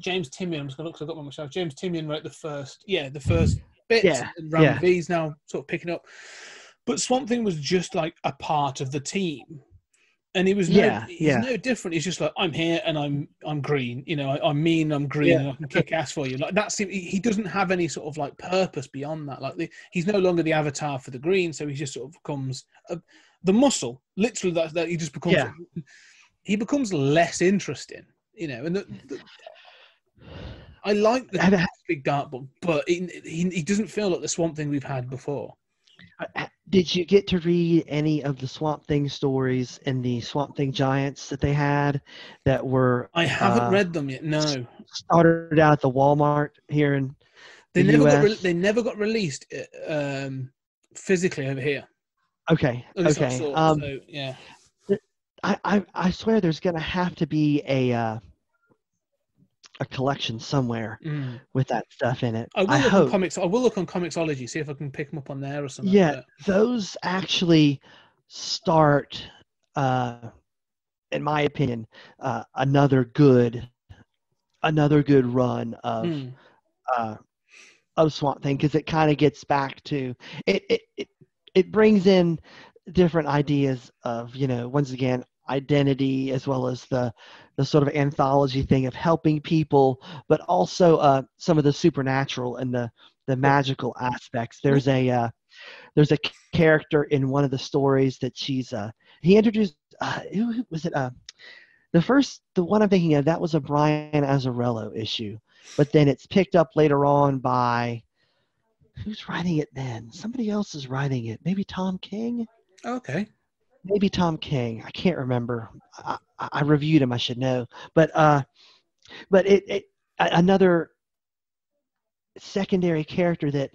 James Timian. I'm just going to look. I've got one myself. James Timian wrote the first bit. Yeah. And Ram V's now sort of picking up. But Swamp Thing was just like a part of the team. And he was no different. He's just like, I'm here and I'm green. You know, I'm mean, I'm green, and I can kick ass for you. Like that's he doesn't have any sort of like purpose beyond that. Like he's no longer the avatar for the green, so he just sort of becomes the muscle. Literally, that he just becomes. He becomes less interesting. You know, and I like the big dark book, but he doesn't feel like the Swamp Thing we've had before. Did you get to read any of the Swamp Thing stories in the Swamp Thing Giants that they had that were... I haven't read them yet, no. Started out at the Walmart here in the US. They never got released physically over here. Okay. So, yeah. I swear there's going to have to be a collection somewhere with that stuff in it. I will look on Comixology, see if I can pick them up on there or something. Yeah, those actually start, in my opinion, another good run of Swamp Thing, because it kind of gets back to it brings in different ideas of, you know, once again, identity, as well as the sort of anthology thing of helping people, but also some of the supernatural and the magical aspects. There's a character in one of the stories that he introduced. Who was it? The one I'm thinking of, that was a Brian Azzarello issue, but then it's picked up later on by, who's writing it then? Somebody else is writing it. Maybe Tom King? Okay. Maybe Tom King. I can't remember. I reviewed him. I should know. But another secondary character that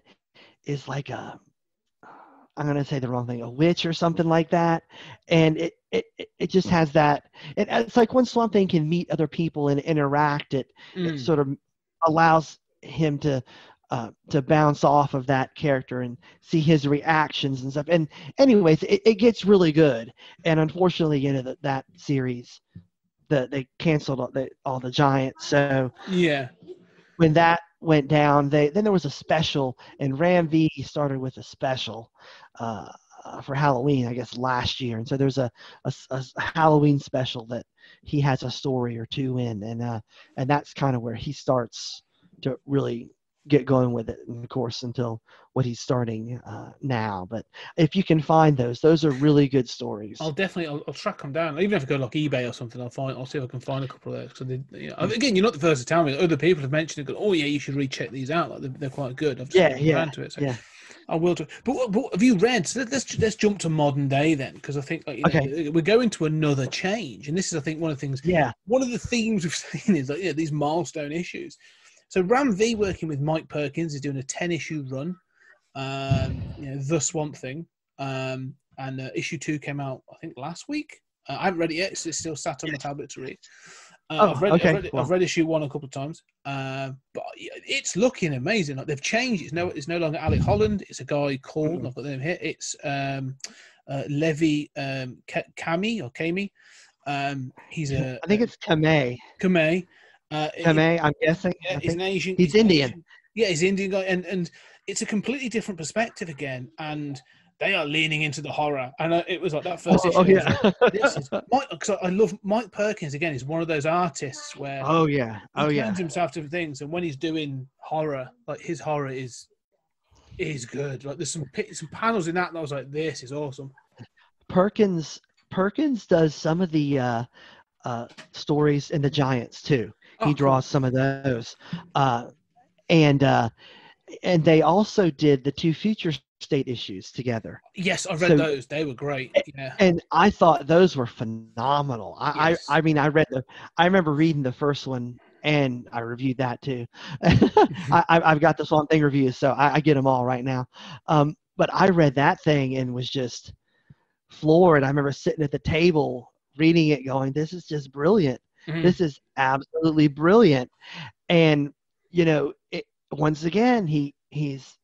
is like I'm going to say the wrong thing, a witch or something like that. And it just has that. It's like when Swamp Thing can meet other people and interact, it sort of allows him to bounce off of that character and see his reactions and stuff. And anyways, it gets really good. And unfortunately, that series, they canceled all the Giants. So yeah, when that went down, then there was a special, and Ram V started with a special for Halloween, I guess, last year. And so there's a Halloween special that he has a story or two in, and that's kind of where he starts to really get going with it, and of course, until what he's starting now. But if you can find those are really good stories. I'll track them down. Even if I go like eBay or something, I'll see if I can find a couple of those. Again, you're not the first to tell me. Other people have mentioned it. Go, oh yeah, you should recheck these out. Like they're quite good. I've just around to it. So I will do. But have you read? So let's jump to modern day then, because I think we're going to another change, and this is, I think, one of the things. Yeah. One of the themes we've seen is these milestone issues. So Ram V, working with Mike Perkins, is doing a 10-issue run, The Swamp Thing, and issue 2 came out, I think, last week. I haven't read it yet; it's still sat on my tablet to read. I've read issue 1 a couple of times, but it's looking amazing. Like they've changed. It's no longer Alec Holland. It's a guy called. I've got them here. It's Levi Kami. He's a. I think it's Kamei. Kamei, I'm guessing. Yeah, he's an Asian. He's Indian. Asian. Yeah, he's an Indian guy, and it's a completely different perspective again. And they are leaning into the horror. And it was like that first issue. This is Mike, because I love Mike Perkins. Again, he's one of those artists where he turns himself to things, and when he's doing horror, like his horror is good. Like there's some panels in that I was like, this is awesome. Perkins does some of the stories in the Giants too. He draws some of those, and they also did the 2 Future State issues together. Yes, I read those. They were great. Yeah, and I thought those were phenomenal. I mean, I remember reading the first one, and I reviewed that too. I've got the Swamp Thing reviews, so I get them all right now. But I read that thing and was just floored. I remember sitting at the table reading it, going, "This is just brilliant. Mm-hmm. This is absolutely brilliant." And once again, he's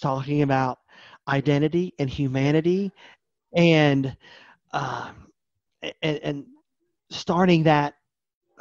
talking about identity and humanity, and starting that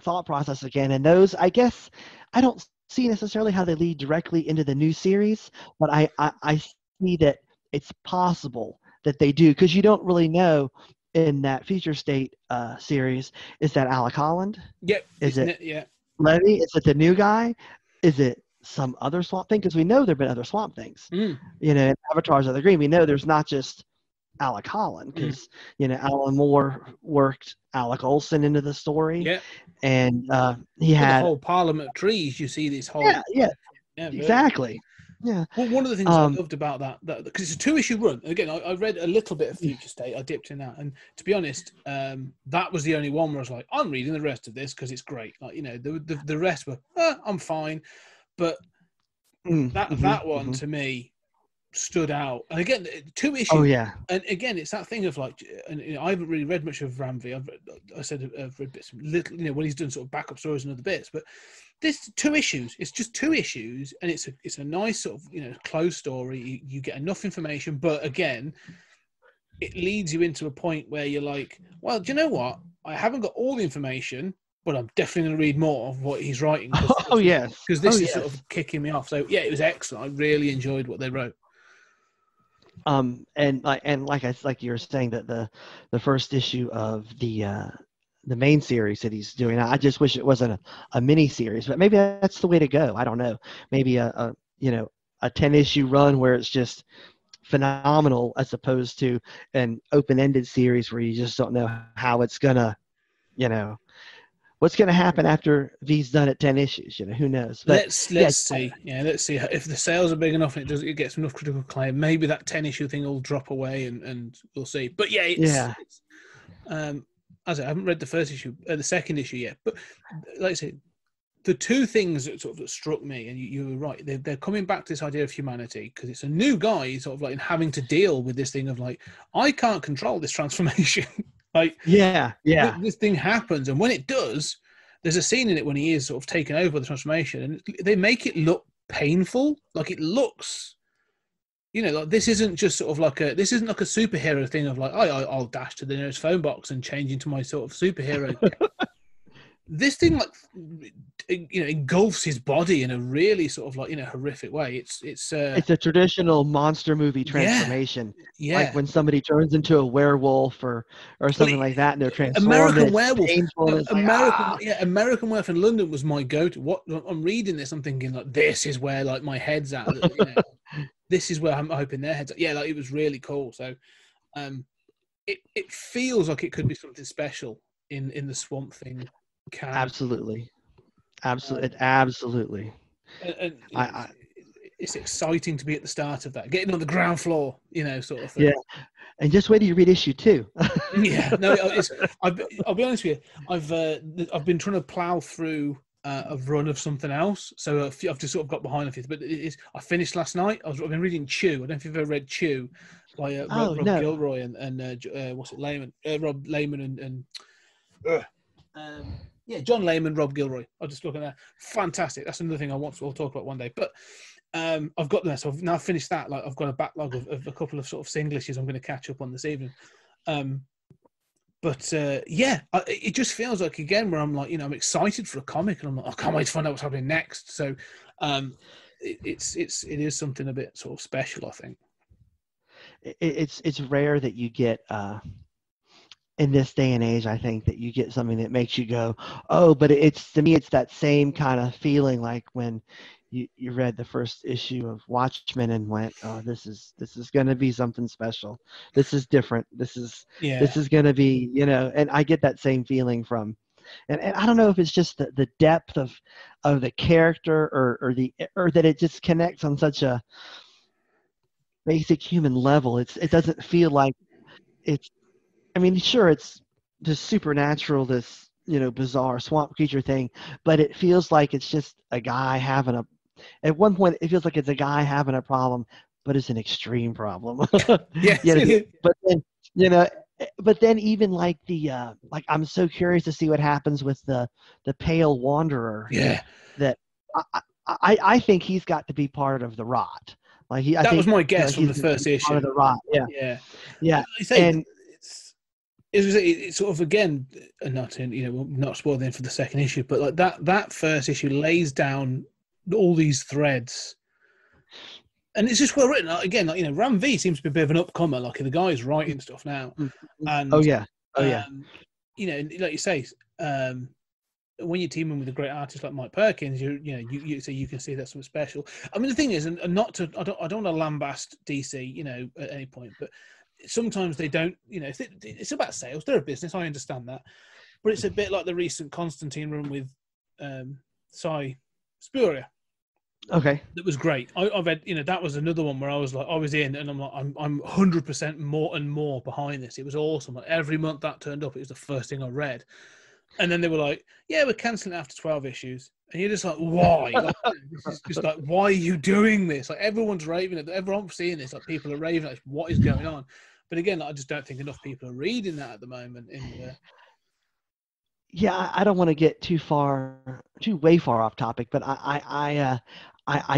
thought process again. And those, I guess, I don't see necessarily how they lead directly into the new series, but I see that it's possible that they do, because you don't really know in that Future State series, is that Alec Holland? Yep. Is it Yeah. Levy? Is it the new guy? Is it some other Swamp Thing? Because we know there have been other Swamp Things. In Avatars of the Green, we know there's not just Alec Holland, because Alan Moore worked Alec Olson into the story. Yeah. And he had the whole Parliament of Trees. You see this whole exactly. Yeah. Well, one of the things I loved about that because it's a 2-issue run. Again, I read a little bit of Future State. I dipped in that, and to be honest, that was the only one where I was like, I'm reading the rest of this because it's great. Like the rest were, I'm fine, but that one to me stood out. And again, 2 issues. Oh yeah. And again, it's that thing of like, and I haven't really read much of Ram V. I've read bits, little, when he's done sort of backup stories and other bits, but. This 2 issues. It's just 2 issues, and it's a nice sort of closed story. You get enough information, but again, it leads you into a point where you're like, well, do you know what? I haven't got all the information, but I'm definitely going to read more of what he's writing. Because this is sort of kicking me off. So yeah, it was excellent. I really enjoyed what they wrote. And like you were saying, that the first issue of the main series that he's doing. I just wish it wasn't a mini series, but maybe that's the way to go. I don't know. Maybe a 10-issue run where it's just phenomenal, as opposed to an open-ended series where you just don't know how it's gonna, what's gonna happen after V's done at 10 issues. Who knows? But let's see. Yeah, let's see if the sales are big enough and it gets enough critical acclaim. Maybe that 10-issue thing will drop away, and we'll see. But yeah, as I haven't read the first issue, the second issue yet, but like I said, the 2 things that struck me, and you were right, they're coming back to this idea of humanity, because it's a new guy sort of like having to deal with this thing of like, I can't control this transformation. Like, this thing happens, and when it does, there's a scene in it when he is sort of taken over by the transformation, and they make it look painful. Like it looks, like this isn't just sort of like this isn't like a superhero thing of like, I'll dash to the nearest phone box and change into my sort of superhero. This thing engulfs his body in a really sort of like horrific way. It's a traditional monster movie transformation. Yeah. Like when somebody turns into a werewolf or something like that, and they're transformed. American Werewolf. American Werewolf in London was my go-to. What I'm reading this, I'm thinking like, this is where like my head's at. This is where I'm hoping their heads at. Yeah, like it was really cool. So, it feels like it could be something special in the Swamp Thing. Absolutely. And it's exciting to be at the start of that, getting on the ground floor, sort of thing. Yeah, and just wait till you read issue 2. Yeah, no, I'll be honest with you. I've been trying to plow through a run of something else, so I've just sort of got behind a few. But I finished last night. I've been reading Chew. I don't know if you've ever read Chew by Rob Gilroy and what's it, Layman, Rob Layman and John Layman, Rob Gilroy. I'll just look at that. Fantastic. That's another thing we'll talk about one day. But I've got that. So I've now finished that. Like I've got a backlog of a couple of sort of Singlishes I'm going to catch up on this evening. It just feels like again where I'm like, I'm excited for a comic and I'm like, I can't wait to find out what's happening next. So it is something a bit sort of special, I think. It's rare that you get in this day and age, I think that you get something that makes you go, oh, but to me, it's that same kind of feeling like when you read the first issue of Watchmen and went, oh, this is going to be something special. This is different. This is going to be, and I get that same feeling from, and I don't know if it's just the depth of the character or that it just connects on such a basic human level. It doesn't feel like it's, I mean, sure, it's just supernatural, this, bizarre swamp creature thing, but it feels like it's just a guy at one point, it feels like it's a guy having a problem, but it's an extreme problem. Yes. But then even like I'm so curious to see what happens with the Pale Wanderer. Yeah. That I think he's got to be part of the Rot. Like that was my guess from the first issue. Part of the Rot. Yeah. And it's sort of again not spoiling for the second issue, but like that first issue lays down all these threads, and it's just well written. Again, Ram V seems to be a bit of an upcomer. Like the guy's writing stuff now, and like you say, when you're teaming with a great artist like Mike Perkins, you can see that's something special. I mean, the thing is, and not to, I don't want to lambast DC, at any point, but sometimes they don't, it's about sales. They're a business. I understand that, but it's a bit like the recent Constantine run with Cy Spuria. Okay, that was great. I read, that was another one where I was in, and I'm like, I'm 100% more and more behind this. It was awesome. Like, every month that turned up, it was the first thing I read. And then they were like, yeah, we're cancelling after 12 issues. And you're just like, why? Like, this is just like, why are you doing this? Like, everyone's raving it. Everyone's seeing this. Like, people are raving. Like, what is going on? But again, I just don't think enough people are reading that at the moment. Yeah, I don't want to get too way far off topic, but I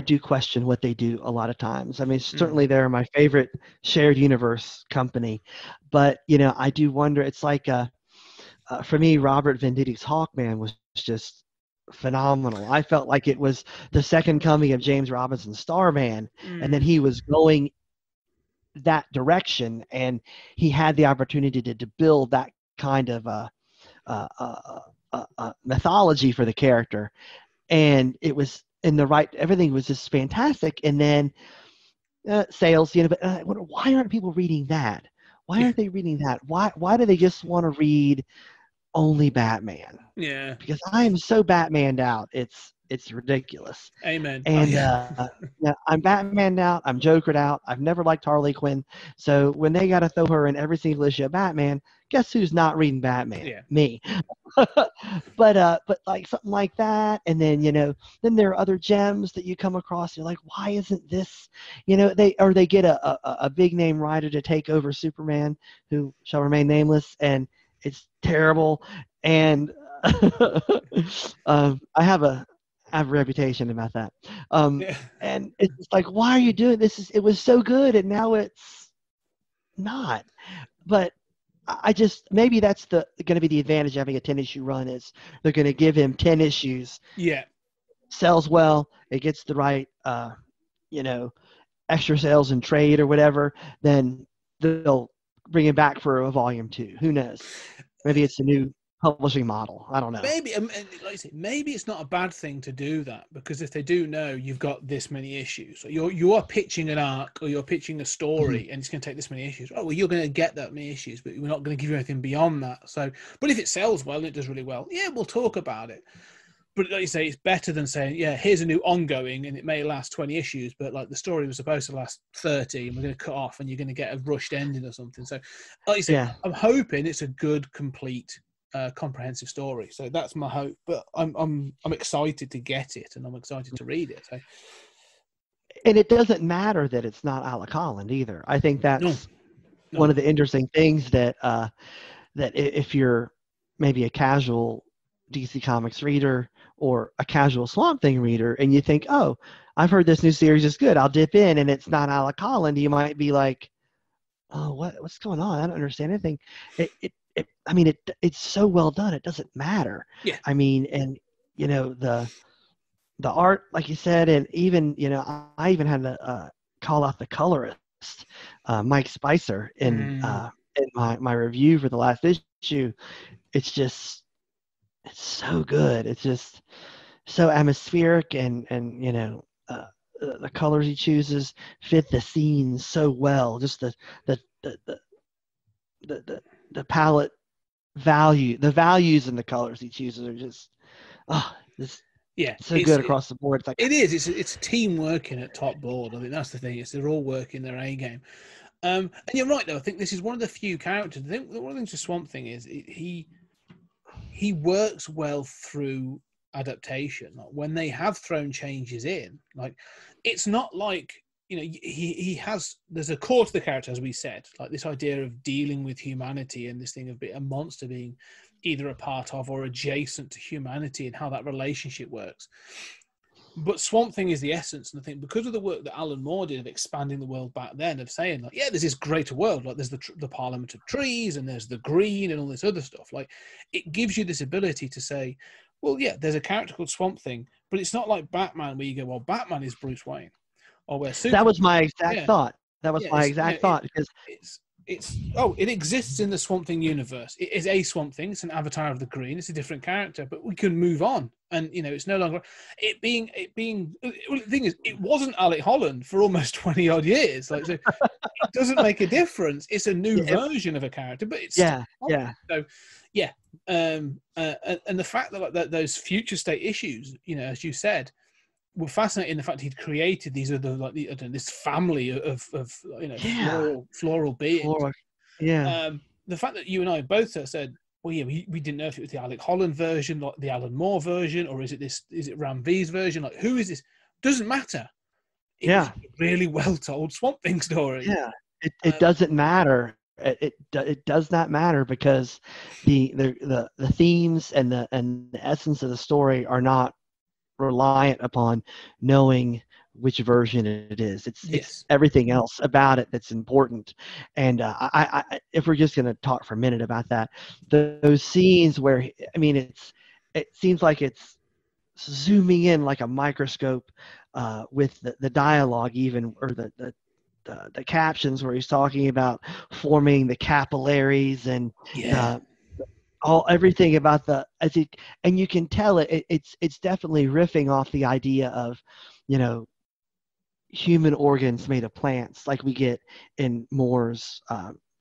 do question what they do a lot of times. I mean, certainly they're my favorite shared universe company, but I do wonder. It's like for me, Robert Venditti's Hawkman was just phenomenal. I felt like it was the second coming of James Robinson's Starman, and that he was going that direction, and he had the opportunity to build that kind of mythology for the character, and it was in the right. Everything was just fantastic, and then sales, but why aren't people reading that? Why aren't they reading that? Why do they just want to read only Batman? Yeah, because I am so Batmaned out. It's ridiculous. Amen. And I'm Batmaned out. I'm Jokered out. I've never liked Harley Quinn. So when they got to throw her in every single issue of Batman, guess who's not reading Batman? Yeah. Me. But like something like that, and then then there are other gems that you come across. You're like, why isn't this? They get a big name writer to take over Superman, who shall remain nameless, and it's terrible. And I have a reputation about that. And it's like, why are you doing this? It was so good, and now it's not. But I just, maybe that's going to be the advantage of having a 10-issue run, is they're going to give him 10 issues. Yeah. Sells well, it gets the right, extra sales and trade or whatever, then they'll bring him back for a volume 2. Who knows? Maybe it's a new publishing model. I don't know. Maybe, like I say, maybe it's not a bad thing to do that, because if they do know you've got this many issues, you are pitching an arc or you're pitching a story, and it's going to take this many issues. Oh well, you're going to get that many issues, but we're not going to give you anything beyond that. So, but if it sells well and it does really well, yeah, we'll talk about it. But like you say, it's better than saying, yeah, here's a new ongoing and it may last 20 issues, but like the story was supposed to last 30 and we're going to cut off and you're going to get a rushed ending or something. So like you say, yeah. I'm hoping it's a good, complete, comprehensive story. So that's my hope. But I'm excited to get it, and I'm excited to read it. So. And it doesn't matter that it's not Alec Holland either. I think that's one of the interesting things that if you're maybe a casual DC Comics reader or a casual Swamp Thing reader, and you think, oh, I've heard this new series is good, I'll dip in, and it's not Alec Holland, you might be like, oh, what's going on? I don't understand anything. It's so well done, it doesn't matter. Yeah. I mean, and the art, like you said, and even I even had to call out the colorist, Mike Spicer, in my review for the last issue. It's so good. It's just so atmospheric, and the colors he chooses fit the scenes so well. Just the palette value, the values in the colors he chooses are just so good across the board. It's like it's a team working at top board. I think that's the thing. They're all working their A game. And you're right though. I think this is one of the few characters. I think one of the things with Swamp Thing is he works well through adaptation. Like when they have thrown changes in, like it's not like there's a core to the character, as we said, like this idea of dealing with humanity and this thing of a monster being either a part of or adjacent to humanity and how that relationship works. But Swamp Thing is the essence, and I think because of the work that Alan Moore did of expanding the world back then, of saying like, yeah, there's this greater world, like there's the Parliament of Trees and there's the Green and all this other stuff. Like it gives you this ability to say, well, yeah, there's a character called Swamp Thing, but it's not like Batman where you go, well, Batman is Bruce Wayne, or where Superman. That was my exact thought. That was my exact thought, because it exists in the Swamp Thing universe. It is a Swamp Thing. It's an avatar of the Green. It's a different character, but we can move on. And it's no longer it being. Well, the thing is, it wasn't Alec Holland for almost 20 odd years. Like, so it doesn't make a difference. It's a new version of a character, but it's So and the fact that those future state issues, as you said, were fascinating. The fact he'd created these other this family of floral beings. The fact that you and I both said, well, yeah, we didn't know if it was the Alec Holland version, like the Alan Moore version, or is it Ram V's version? Like, who is this? Doesn't matter. It's a really well told Swamp Thing story. Yeah, it doesn't matter. It does not matter, because the themes and the essence of the story are not reliant upon knowing which version it is. It's everything else about it that's important. And I if we're just going to talk for a minute about that, those scenes where it seems like it's zooming in like a microscope with the dialogue, even, or the captions, where he's talking about forming the capillaries and everything about and you can tell it's definitely riffing off the idea of human organs made of plants, like we get in Moore's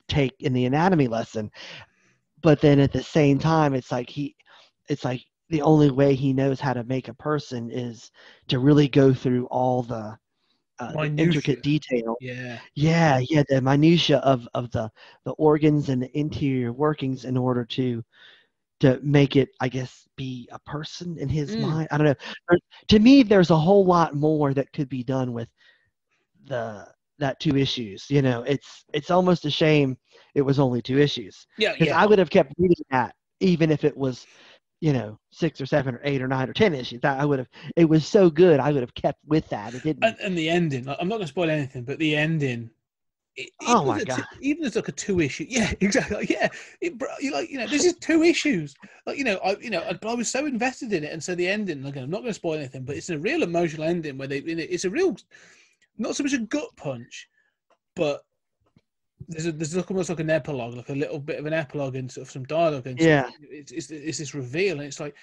take in the anatomy lesson. But then at the same time, it's like the only way he knows how to make a person is to really go through all the intricate detail. The minutia of the organs and the interior workings in order to make it, I guess, be a person in his mind. I don't know. To me, there's a whole lot more that could be done with that 2 issues. It's almost a shame it was only 2 issues. Because I would have kept reading that even if it was 6 or 7 or 8 or 9 or 10 issues. That I would have. It was so good. I would have kept with that. It didn't. And the ending. I'm not going to spoil anything, but the ending. Oh my god! Even as like a 2 issue, yeah, exactly. Like, yeah, this is 2 issues. Like, but I was so invested in it, and so the ending. Again, I'm not going to spoil anything, but it's a real emotional ending where it's a real, not so much a gut punch, but there's almost like an epilogue, like a little bit of an epilogue and sort of some dialogue, and it's this reveal, and it's like,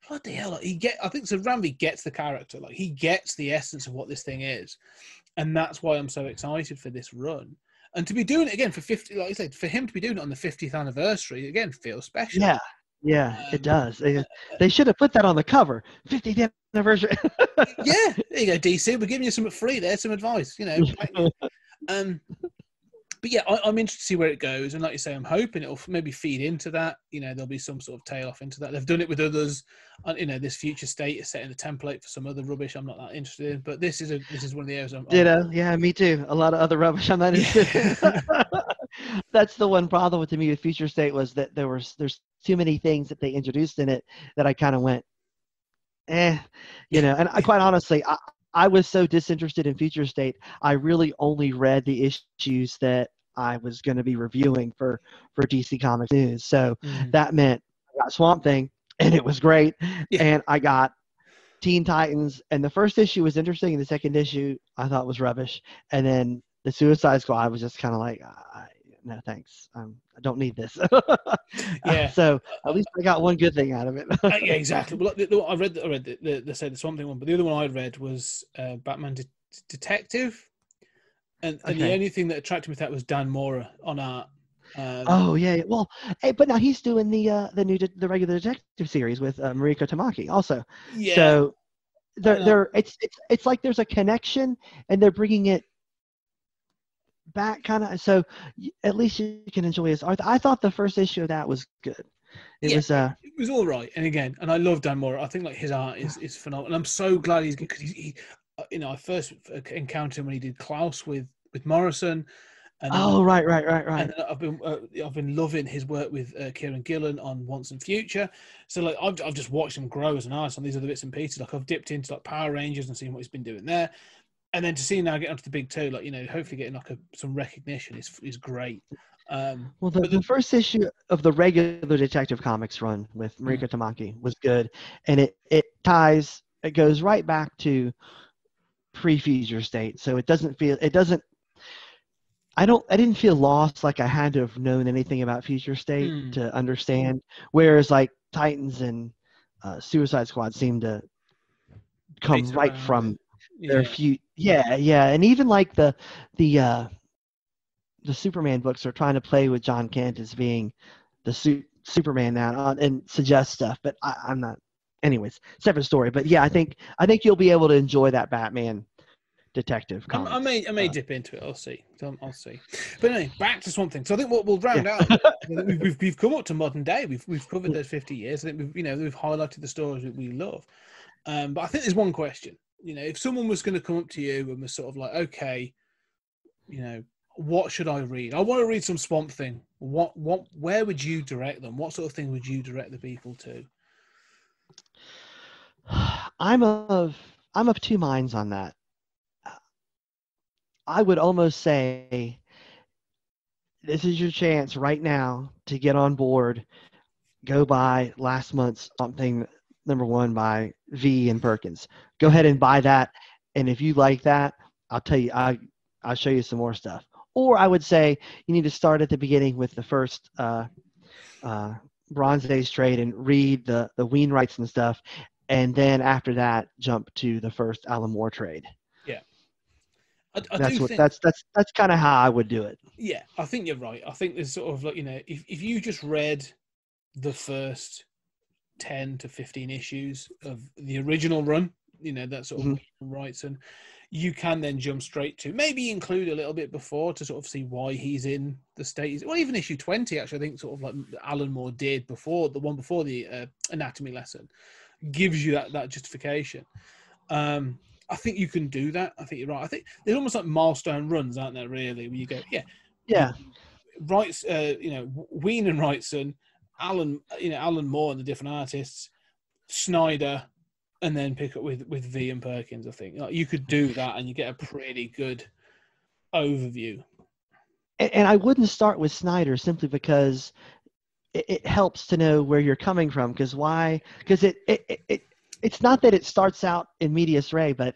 bloody hell! Like I think so. Ramvi gets the character, like he gets the essence of what this thing is. And that's why I'm so excited for this run. And to be doing it again for 50, like I said, for him to be doing it on the 50th anniversary, again, feels special. Yeah, it does. They should have put that on the cover. 50th anniversary. Yeah, there you go, DC. We're giving you some free there, some advice, But yeah, I'm interested to see where it goes. And like you say, I'm hoping it'll maybe feed into that. There'll be some sort of tail off into that. They've done it with others. This future state is setting a template for some other rubbish I'm not that interested in. But this is one of the areas Yeah, me too. A lot of other rubbish I'm not interested in. That's the one problem with me with future state was that there's too many things that they introduced in it that I kind of went, And I quite honestly, I was so disinterested in future state. I really only read the issues that I was going to be reviewing for DC Comics News. So that meant I got Swamp Thing, and it was great. Yeah. And I got Teen Titans, and the first issue was interesting, and the second issue I thought was rubbish. And then the Suicide Squad was just kind of like, no thanks, I don't need this. Yeah. So at least I got one good thing out of it. Yeah, exactly. Well, I read the Swamp Thing one, but the other one I read was Batman Detective, and the only thing that attracted me to that was Dan Mora on art. Oh yeah, well, but now he's doing the regular detective series with Mariko Tamaki also. Yeah. So it's like there's a connection, and they're bringing it back kind of, so at least you can enjoy his art. I thought the first issue of that was good. It was all right. And again, and I love Dan Mora. I think like his art is phenomenal. And I'm so glad he's good, because he I first encountered him when he did Klaus with Morrison. And then, right. And then I've been loving his work with Kieran Gillen on Once and Future. So like I've just watched him grow as an artist on these other bits and pieces. Like I've dipped into like Power Rangers and seen what he's been doing there. And then to see him now get onto the big two, like, hopefully getting like some recognition is great. Well, the first issue of the regular Detective Comics run with Mariko Tamaki was good, and it goes right back to pre-Future State, so I didn't feel lost, like I had to have known anything about Future State to understand, whereas like Titans and Suicide Squad seem to come right from their few. Yeah, and even like the Superman books are trying to play with John Kent as being the Superman now and suggest stuff, but I'm not. Anyways, separate story. But yeah, I think you'll be able to enjoy that Batman detective comics. I may dip into it. I'll see. But anyway, back to Swamp Thing. So I think we'll round out. We've come up to modern day. We've covered those 50 years. I think we've highlighted the stories that we love. But I think there's one question. If someone was going to come up to you and was sort of like, okay, what should I read? I want to read some Swamp Thing. Where would you direct them? What sort of thing would you direct the people to? I'm of two minds on that. I would almost say this is your chance right now to get on board. Go buy last month's Something #1 by V and Perkins. Go ahead and buy that, and if you like that, I'll tell you, I'll show you some more stuff. Or I would say you need to start at the beginning with the first Bronze Age trade and read the Wainwrights and stuff, and then after that jump to the first Alan Moore trade. Yeah. That's kind of how I would do it. Yeah, I think you're right. I think there's sort of like, if you just read the first 10 to 15 issues of the original run, that sort of Wrights, and you can then jump straight to maybe include a little bit before to sort of see why he's in the state. Well, even issue 20, actually, I think sort of like Alan Moore did before the anatomy lesson gives you that justification. I think you can do that. I think you're right. I think there's almost like milestone runs, aren't there, really, where you go, yeah. Wrights, Ween and Wrightson, Alan Moore and the different artists, Snyder, and then pick up with V and Perkins. I think you could do that, and you get a pretty good overview. And I wouldn't start with Snyder simply because it helps to know where you're coming from. Because why? Because it's not that it starts out in medias res, but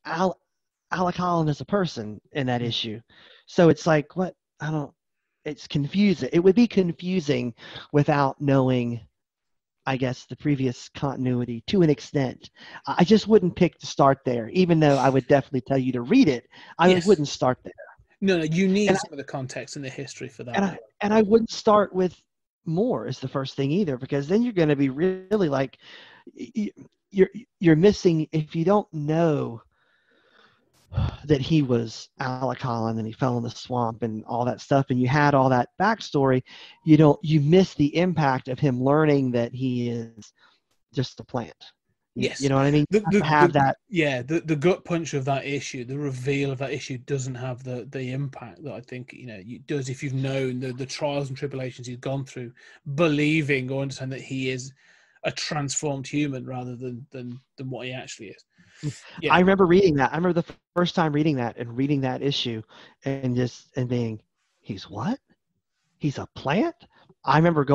Alec Holland is a person in that issue. So it's like, what? It's confusing. It would be confusing without knowing, I guess, the previous continuity to an extent. I just wouldn't pick to start there, even though I would definitely tell you to read it. I wouldn't start there. No, you need some of the context and the history for that. And I wouldn't start with Moore as the first thing either, because then you're going to be really like, you're missing, if you don't know that he was Alec Holland and he fell in the swamp and all that stuff, and you had all that backstory, you miss the impact of him learning that he is just a plant. Yes. You know what I mean? The gut punch of that issue, the reveal of that issue doesn't have the impact that I think it does if you've known the trials and tribulations he's gone through, believing or understand that he is a transformed human rather than what he actually is. Yeah. I remember reading that. I remember the first time reading that issue and being, he's what? He's a plant? I remember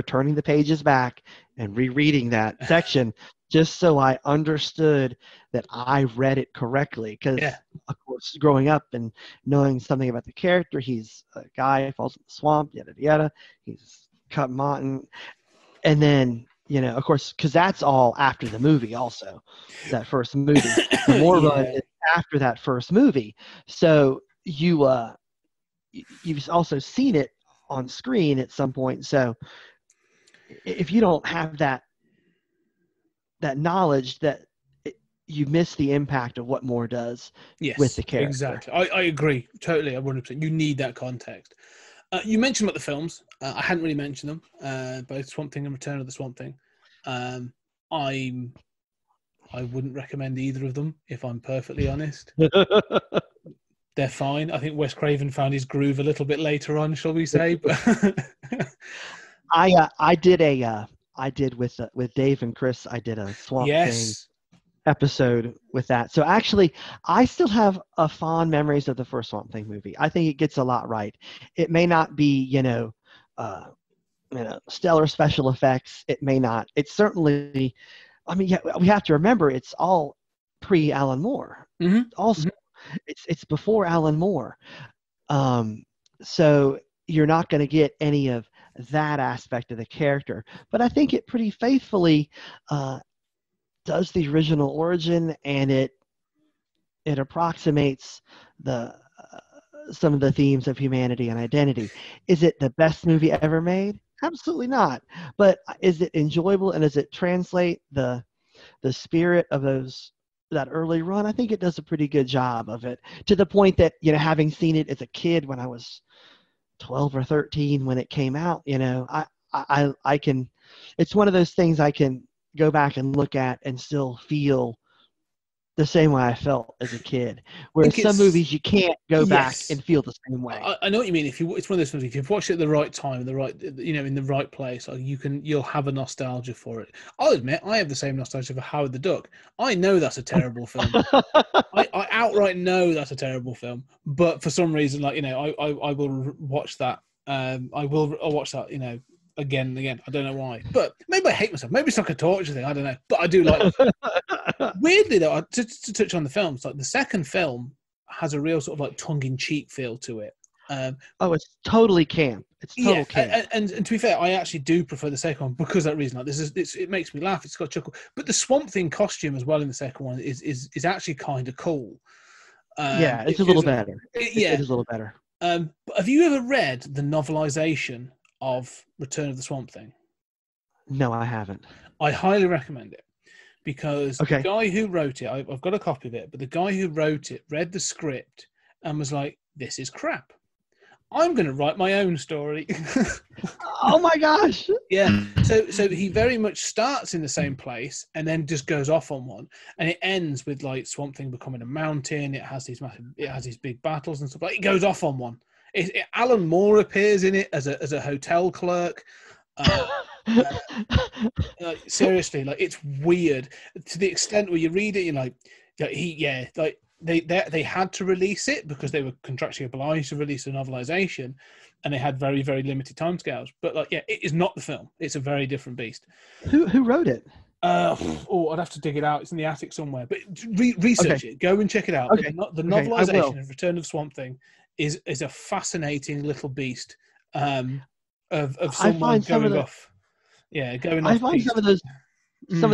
turning the pages back and rereading that section just so I understood that I read it correctly. Because, of course, growing up and knowing something about the character, he's a guy who falls in the swamp, yada, yada. He's cut mutton. And then, of course, because that's all after the movie also, that first movie. The Moore run is after that first movie. So you've also seen it on screen at some point. So if you don't have that knowledge, that you miss the impact of what Moore does with the character. Exactly. I agree totally. 100%. You need that context. You mentioned about the films. I hadn't really mentioned them, both Swamp Thing and Return of the Swamp Thing. I wouldn't recommend either of them, if I'm perfectly honest. They're fine. I think Wes Craven found his groove a little bit later on, shall we say? But I did with Dave and Chris. I did a Swamp Thing episode with that. So actually, I still have fond memories of the first Swamp Thing movie. I think it gets a lot right. It may not be, stellar special effects. It may not. It's certainly. I mean, we have to remember it's all pre-Alan Moore. Mm-hmm. Also, it's before Alan Moore. So you're not going to get any of that aspect of the character. But I think it pretty faithfully does the original origin, and it approximates some of the themes of humanity and identity. Is it the best movie ever made? Absolutely not. But is it enjoyable, and does it translate the spirit of that early run? I think it does a pretty good job of it, to the point that, having seen it as a kid when I was 12 or 13 when it came out, I can, it's one of those things I can go back and look at and still feel the same way I felt as a kid. Whereas some movies you can't go back and feel the same way. I know what you mean. It's one of those films. If you've watched it at the right time, in the right place, you'll have a nostalgia for it. I'll admit, I have the same nostalgia for Howard the Duck. I know that's a terrible film. I outright know that's a terrible film. But for some reason, I will watch that. I'll watch that. Again and again. I don't know why. But maybe I hate myself. Maybe it's like a torture thing. I don't know. But I do like it. Weirdly, though, to touch on the films, like the second film has a real sort of like tongue-in-cheek feel to it. It's totally camp. It's total camp. And to be fair, I actually do prefer the second one because of that reason. Like it makes me laugh. It's got a chuckle. But the Swamp Thing costume as well in the second one is actually kind of cool. It's a little better. It is a little better. But have you ever read the novelization of Return of the Swamp Thing? No, I haven't. I highly recommend it because the guy who wrote it, I've got a copy of it, but the guy who wrote it read the script and was like, this is crap. I'm going to write my own story. Oh my gosh. Yeah. So he very much starts in the same place and then just goes off on one. And it ends with like Swamp Thing becoming a mountain. It has these big battles and stuff. Like it goes off on one. Alan Moore appears in it as a hotel clerk. Seriously, like it's weird to the extent where you read it, you're like they had to release it because they were contractually obliged to release a novelization, and they had very, very limited timescales. But it is not the film. It's a very different beast. Who wrote it? I'd have to dig it out. It's in the attic somewhere. But research it. Go and check it out. Okay. The novelization of Return of Swamp Thing is a fascinating little beast of someone going off. Yeah, going off. I find some of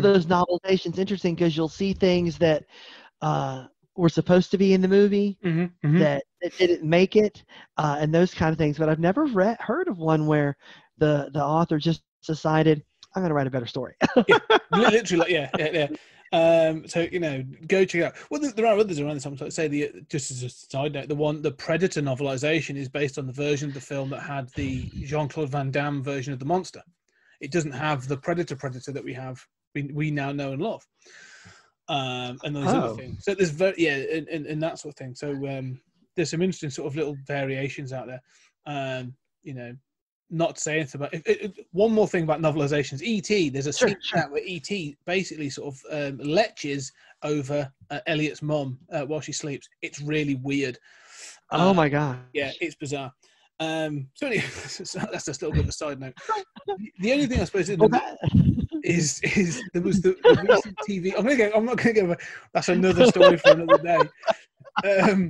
those novelizations interesting because you'll see things that were supposed to be in the movie that didn't make it, and those kind of things. But I've never heard of one where the author just decided, I'm going to write a better story. Literally, yeah. So go check it out. Well, there are others around this time. So I'd say just as a side note, the Predator novelization is based on the version of the film that had the Jean-Claude Van Damme version of the monster. It doesn't have the Predator that we now know and love. And those other things. So there's and that sort of thing. So there's some interesting sort of little variations out there. Not to say anything about one more thing about novelizations. E.T. There's a scene where E.T. basically sort of leches over Elliot's mum while she sleeps. It's really weird. Oh my god! Yeah, it's bizarre. So anyway, that's just a little bit of a side note. The only thing I suppose is there was the recent TV. I'm not gonna go. That's another story for another day.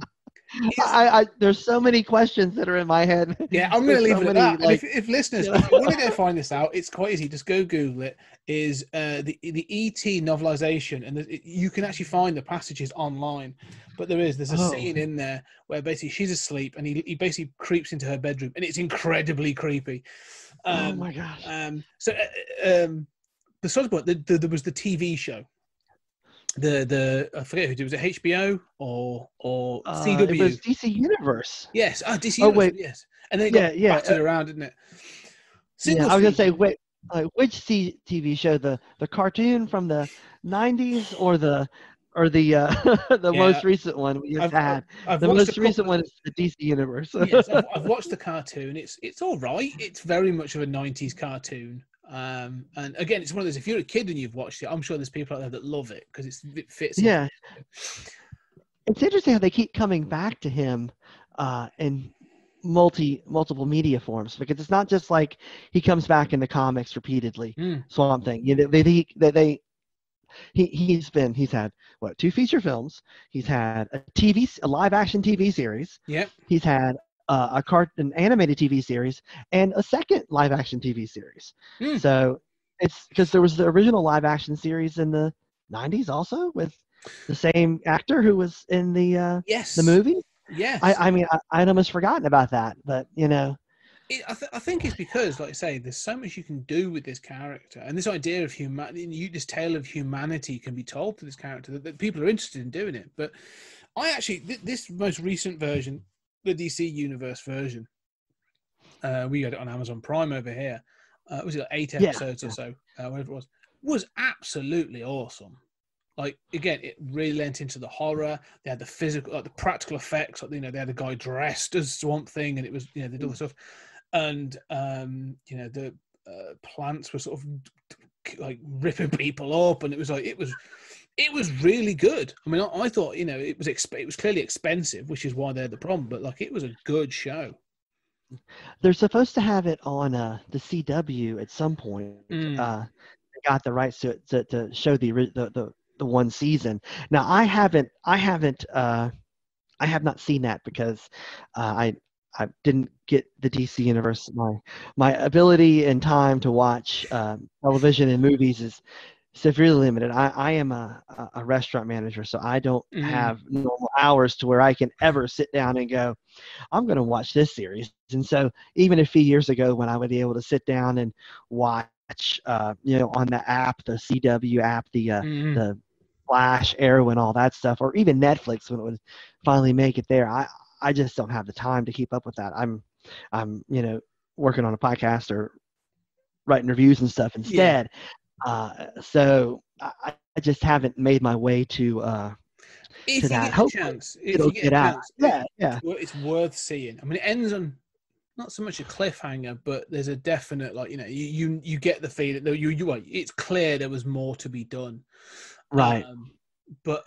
There's so many questions that are in my head. Yeah, I'm going to leave it at that. If listeners, if you want to go find this out, it's quite easy. Just go Google it. Is the E.T. novelization, and you can actually find the passages online. But there's a scene in there where basically she's asleep, and he basically creeps into her bedroom, and it's incredibly creepy. Oh my gosh! Besides what, there was the TV show. I forget who it was. It HBO or CW? It was DC Universe. Yes, DC Universe. Yes, and then it got battered around, didn't it? I was gonna say, which TV show? The cartoon from the '90s or the most recent one we just had? The most recent one is the DC Universe. Yes, I've watched the cartoon. It's all right. It's very much of a '90s cartoon. And again, it's one of those, if you're a kid and you've watched it, I'm sure there's people out there that love it because it fits. Yeah. It's interesting how they keep coming back to him in multiple media forms, because it's not just like he comes back in the comics repeatedly. Swamp Thing. He's had 2 feature films. He's had a live action TV series. Yep. He's had an animated TV series and a second live action TV series. So it's because there was the original live action series in the 90s also with the same actor who was in the movie. Yes. I mean, I'd almost forgotten about that, but I think it's because, like I say, there's so much you can do with this character, and this idea of this tale of humanity can be told to this character that people are interested in doing it. But I actually, this most recent version, the DC Universe version, we got it on Amazon Prime over here. Was it 8 episodes or so, whatever it was absolutely awesome. Like, again, it really lent into the horror. They had the physical, the practical effects. They had a guy dressed as Swamp Thing, and it was, they did all the stuff. And, the plants were sort of like ripping people up, and it was like, it was really good. I mean, I thought, it was clearly expensive, which is why they're the problem, but like, it was a good show. They're supposed to have it on the CW at some point. They got the rights to show the one season. Now I have not seen that because I didn't get the DC Universe. My ability and time to watch television and movies is severely limited. I am a restaurant manager, so I don't have normal hours to where I can ever sit down and go, I'm going to watch this series. And so even a few years ago when I would be able to sit down and watch, on the app, the CW app, the Flash, Arrow, and all that stuff, or even Netflix when it would finally make it there, I just don't have the time to keep up with that. I'm working on a podcast or writing reviews and stuff instead. So I just haven't made my way to that. If you get a chance, Yeah. it's worth seeing. I mean, it ends on not so much a cliffhanger, but there's a definite, like, you get the feeling that it's clear there was more to be done. Right. But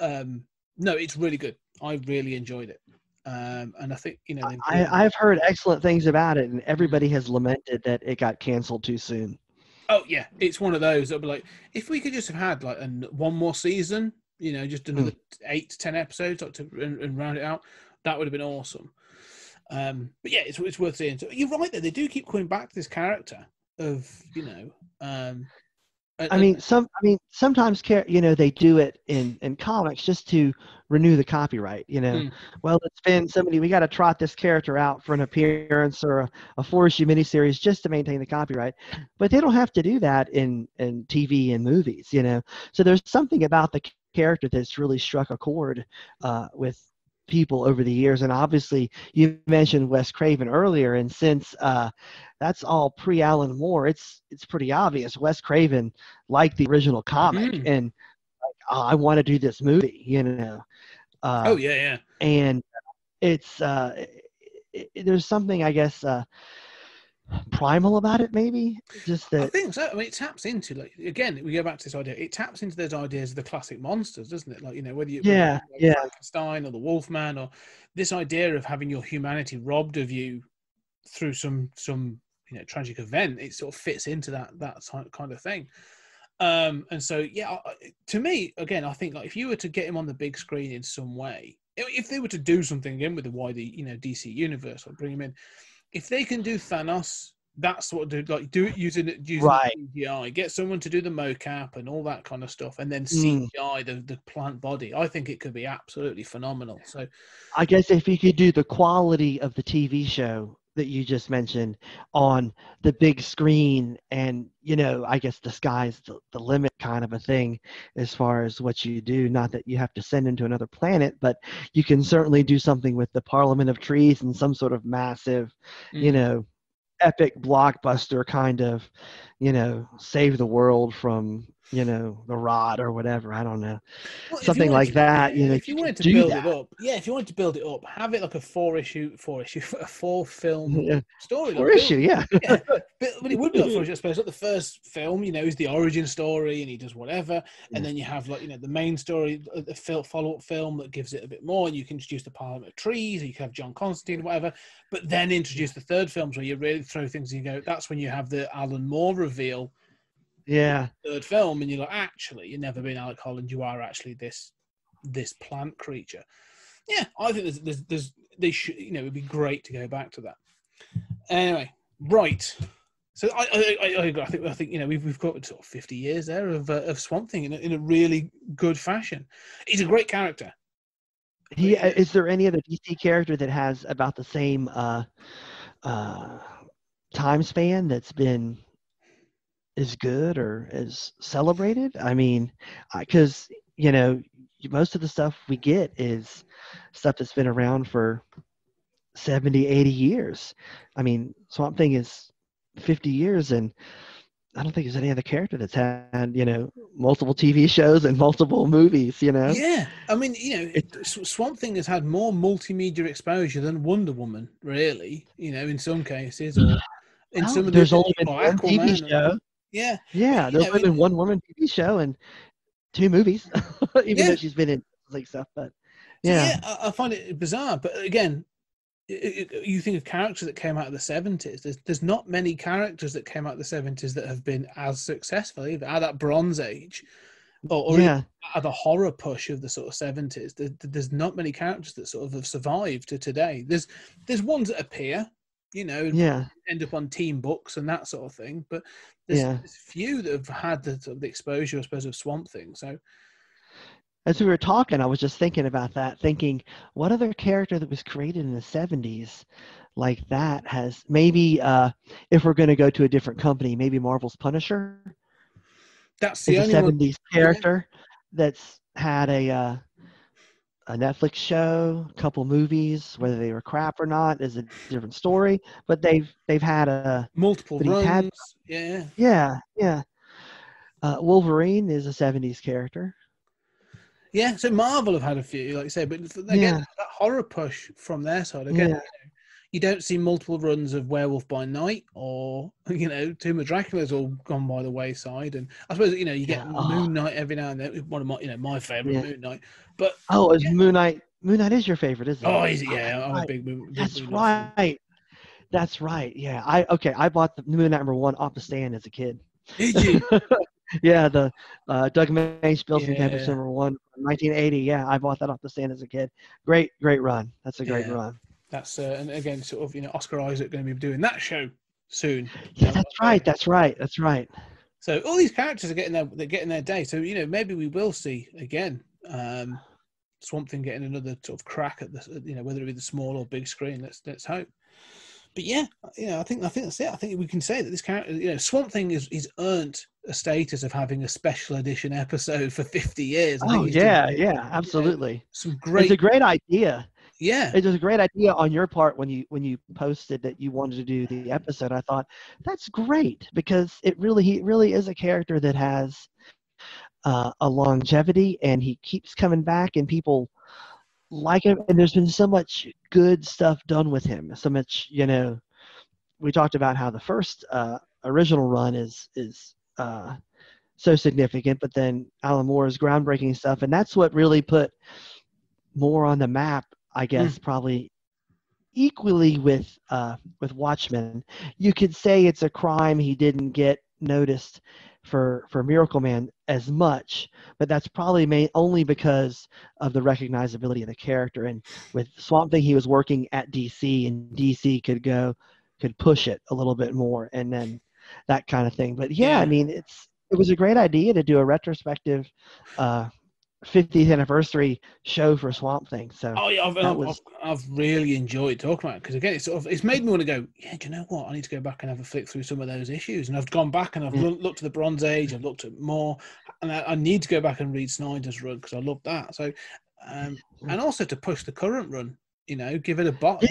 no, it's really good. I really enjoyed it. And I think, I've heard excellent things about it, and everybody has lamented that it got canceled too soon. Oh yeah, it's one of those that'll be like, if we could just have had like one more season, just another 8 to 10 episodes and round it out, that would have been awesome. But yeah, it's worth seeing. So you're right that they do keep coming back to this character of, sometimes they do it in comics just to renew the copyright. Well, it's been somebody, we got to trot this character out for an appearance or a 4-issue miniseries just to maintain the copyright. But they don't have to do that in TV and movies. So there's something about the character that's really struck a chord with people over the years. And obviously you mentioned Wes Craven earlier, and since that's all pre-Alan Moore, it's pretty obvious Wes Craven liked the original comic and like, I want to do this movie, oh yeah and it's there's something, I guess, primal about it, maybe. Just that I think so. I mean, it taps into, like, again, we go back to this idea, it taps into those ideas of the classic monsters, doesn't it? Like, whether you Frankenstein or the Wolfman, or this idea of having your humanity robbed of you through some tragic event, it sort of fits into that kind of thing. And so yeah, to me, again, I think, like, if you were to get him on the big screen in some way, if they were to do something again with the wider DC universe, or bring him in, if they can do Thanos, that's what do it using right. CGI, get someone to do the mocap and all that kind of stuff, and then CGI the plant body. I think it could be absolutely phenomenal. So I guess if you could do the quality of the TV show that you just mentioned on the big screen, and I guess the sky's the limit kind of a thing as far as what you do. Not that you have to send into another planet, but you can certainly do something with the Parliament of Trees and some sort of massive epic blockbuster kind of save the world from the rot or whatever. I don't know. Well, something like that. If you wanted to build it up, if you wanted to build it up, have it like a 4-film story. 4-issue, yeah. But it would be like 4-issue, I suppose. Like the first film, is the origin story, and he does whatever, and then you have, like, the main story, the follow-up film that gives it a bit more, and you can introduce the Parliament of Trees, or you can have John Constantine, whatever, but then introduce the third films where you really throw things and you go, that's when you have the Alan Moore reveal. Yeah. Third film, and you're like, actually, you've never been Alec Holland. You are actually this plant creature. Yeah, I think they should. It'd be great to go back to that. Anyway, right. So I think we've got sort of 50 years there of Swamp Thing in a really good fashion. He's a great character. Is there any other DC character that has about the same time span that's been as good or as celebrated? I mean, because most of the stuff we get is stuff that's been around for 70, 80 years. I mean, Swamp Thing is 50 years, and I don't think there's any other character that's had multiple TV shows and multiple movies. Yeah, I mean, Swamp Thing has had more multimedia exposure than Wonder Woman, really. In some cases, or in some of there's only been one TV show. Yeah. Yeah, there's only been one woman TV show and 2 movies, even though she's been in like stuff. But yeah. So, I find it bizarre. But again, you think of characters that came out of the 70s. There's not many characters that came out of the 70s that have been as successful, either at that Bronze Age or at the horror push of the sort of 70s. There's not many characters that sort of have survived to today. There's ones that appear, end up on team books and that sort of thing. But there's few that have had the exposure, I suppose, of Swamp Thing. So, as we were talking, I was just thinking about that, thinking, what other character that was created in the 70s like that has maybe, if we're going to go to a different company, maybe Marvel's Punisher? That's the only 70s character that's had a Netflix show, a couple movies. Whether they were crap or not is a different story. But they've had multiple runs. Yeah. Wolverine is a 70s character. Yeah, so Marvel have had a few, like I say, but again, that horror push from their side again. you don't see multiple runs of Werewolf by Night or, Tomb of Dracula's all gone by the wayside. And I suppose, you get Moon Knight every now and then. One of my, my favorite Moon Knight. But is Moon Knight. Moon Knight is your favorite, isn't it? Oh, I'm a big Moon. That's Moon right. Fan. That's right. Yeah. I bought the Moon Knight #1 off the stand as a kid. Did you? Yeah, the Doug Main Spilson Campus #1 from 1980. Yeah, I bought that off the stand as a kid. Great run. That's a great run. That's and again, sort of, Oscar Isaac going to be doing that show soon. Yeah, that's right. So all these characters are getting their day. So maybe we will see again Swamp Thing getting another sort of crack at the whether it be the small or big screen. Let's hope. But yeah, I think that's it. I think we can say that this character, Swamp Thing is earned a status of having a special edition episode for 50 years. Absolutely. It's a great idea. Yeah, it was a great idea on your part when you posted that you wanted to do the episode. I thought that's great because he really is a character that has a longevity, and he keeps coming back, and people like him, and there's been so much good stuff done with him. So much, we talked about how the first original run is so significant, but then Alan Moore's groundbreaking stuff, and that's what really put Moore on the map, I guess, probably equally with Watchmen. You could say it's a crime he didn't get noticed for Miracle Man as much, but that's probably only because of the recognizability of the character. And with Swamp Thing, he was working at DC, and DC could push it a little bit more, and then that kind of thing. But I mean, it was a great idea to do a retrospective 50th anniversary show for Swamp Thing. So I've really enjoyed talking about it, because again, it's made me want to go, do you know what, I need to go back and have a flick through some of those issues. And I've gone back and I've looked at the Bronze Age, I've looked at more, and I need to go back and read Snyder's run because I love that. So and also to push the current run, give it a bot.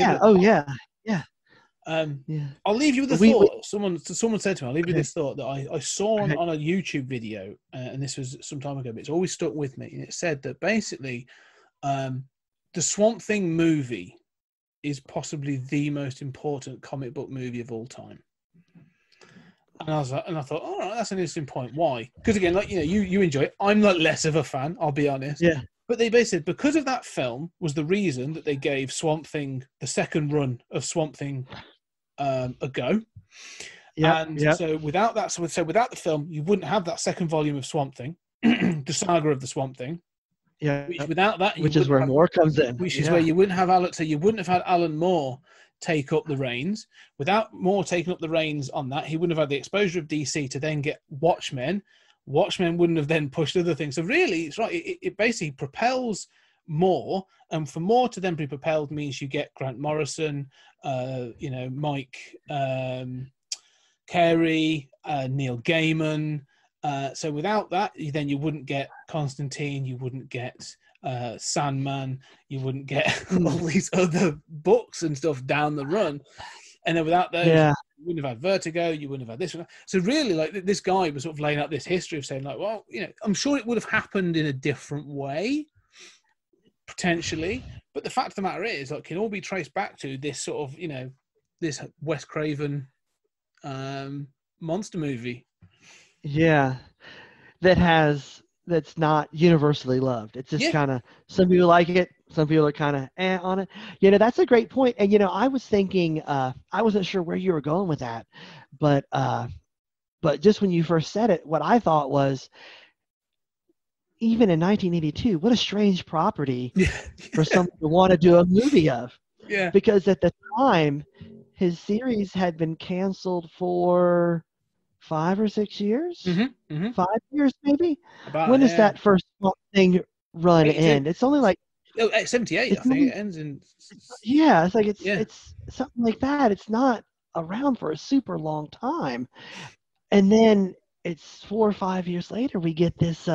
I'll leave you with a thought. Someone said to me, I'll leave you this thought that I saw on a YouTube video, and this was some time ago, but it's always stuck with me. And it said that basically the Swamp Thing movie is possibly the most important comic book movie of all time. And I thought, all right, that's an interesting point. Why? Because again, you enjoy it. I'm not less of a fan, I'll be honest. Yeah. But they basically said because of that film was the reason that they gave Swamp Thing the second run of Swamp Thing a go. So without that, without the film, you wouldn't have that second volume of Swamp Thing, the saga of the Swamp Thing. Yeah. Without that, which is where Moore comes in. Which is where you wouldn't have Alan. So you wouldn't have had Alan Moore take up the reins. Without Moore taking up the reins on that, he wouldn't have had the exposure of DC to then get Watchmen. Watchmen wouldn't have then pushed other things. So really, it's right. It basically propels Moore, and for Moore to then be propelled means you get Grant Morrison, Mike Carey, Neil Gaiman. So without that, you wouldn't get Constantine, you wouldn't get Sandman, you wouldn't get all these other books and stuff down the run. And then without those, you wouldn't have had Vertigo, you wouldn't have had this. So really, this guy was sort of laying out this history of saying, I'm sure it would have happened in a different way, potentially. But the fact of the matter is, it can all be traced back to this sort of, this Wes Craven monster movie. Yeah, that's not universally loved. It's just kind of, some people like it, some people are kind of on it. That's a great point. And I was thinking, I wasn't sure where you were going with that, but just when you first said it, what I thought was, even in 1982, what a strange property for someone to want to do a movie of. Yeah, because at the time, his series had been canceled for 5 or 6 years, 5 years maybe. When does that first thing run end? It's only like 78. I think it ends in. Yeah, it's like it's something like that. It's not around for a super long time, and then it's 4 or 5 years later we get this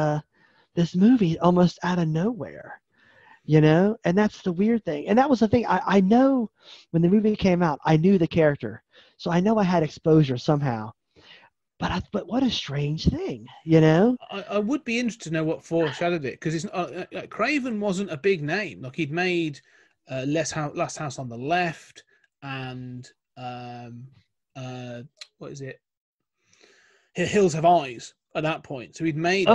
movie almost out of nowhere. And that's the weird thing. And that was the thing. I know when the movie came out, I knew the character, so I know I had exposure somehow. But what a strange thing, I would be interested to know what foreshadowed it, because Craven wasn't a big name. Like, he'd made Last House on the Left, and what is it? Hills Have Eyes at that point. So he'd made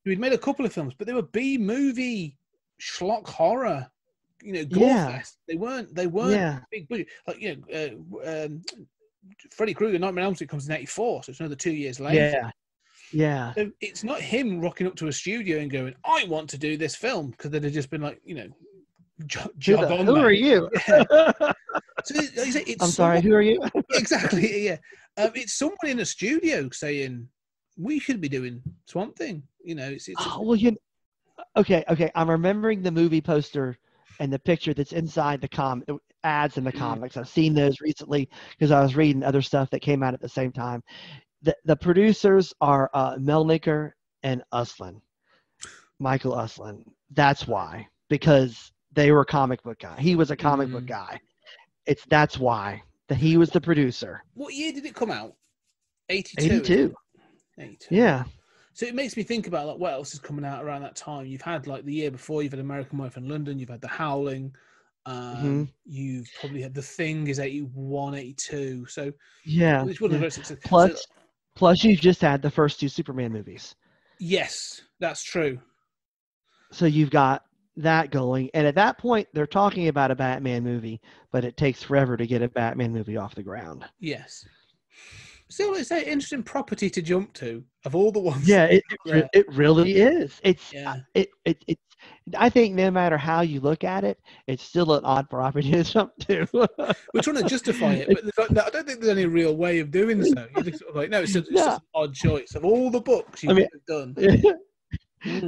We'd made a couple of films, but they were B movie schlock horror, gore fest. They weren't big budget. Like Freddy Krueger, Nightmare on Elm Street comes in '84, so it's another 2 years later. Yeah. So it's not him rocking up to a studio and going, "I want to do this film," because they'd have just been like, jog on. Who are you? Yeah. So it's I'm sorry. Who are you? Exactly. Yeah. It's someone in a studio saying, "We should be doing Swamp Thing." Okay. I'm remembering the movie poster and the picture that's inside the ads in the comics. I've seen those recently because I was reading other stuff that came out at the same time. The producers are Melniker and Uslan, Michael Uslan. That's why, because they were a comic book guy. He was a comic book guy. That's why that he was the producer. What year did it come out? 82. 82. Yeah. So it makes me think about like what else is coming out around that time. You've had like the year before, you've had American Wife in London, you've had The Howling, you've probably had The Thing is 81, 82. So yeah, which wasn't a great success. Plus you just had the first two Superman movies. Yes, that's true. So you've got that going, and at that point they're talking about a Batman movie, but it takes forever to get a Batman movie off the ground. Yes. Still, it's an interesting property to jump to of all the ones. Yeah, it really is. It's I think no matter how you look at it, it's still an odd property to jump to. We're trying to justify it, but I don't think there's any real way of doing so. You're just sort of like, no, it's just an odd choice of all the books you could have done.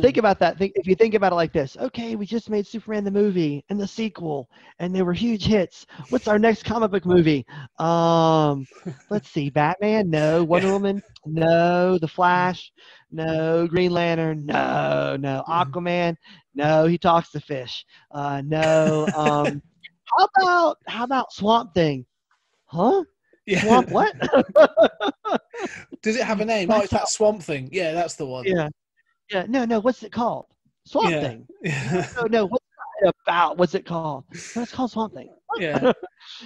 Think about that. If you think about it like this, okay, we just made Superman the movie and the sequel, and they were huge hits. What's our next comic book movie? Let's see, Batman? No. Wonder Woman? No. The Flash? No. Green Lantern? No. Aquaman? No. He talks to fish. No. How about Swamp Thing? Huh? Yeah. Swamp what? Does it have a name? It's that Swamp Thing. Yeah, that's the one. Yeah. Yeah, no. What's it called? Swamp Thing. No. What's it about? What's it called? No, it's called Swamp Thing. Yeah,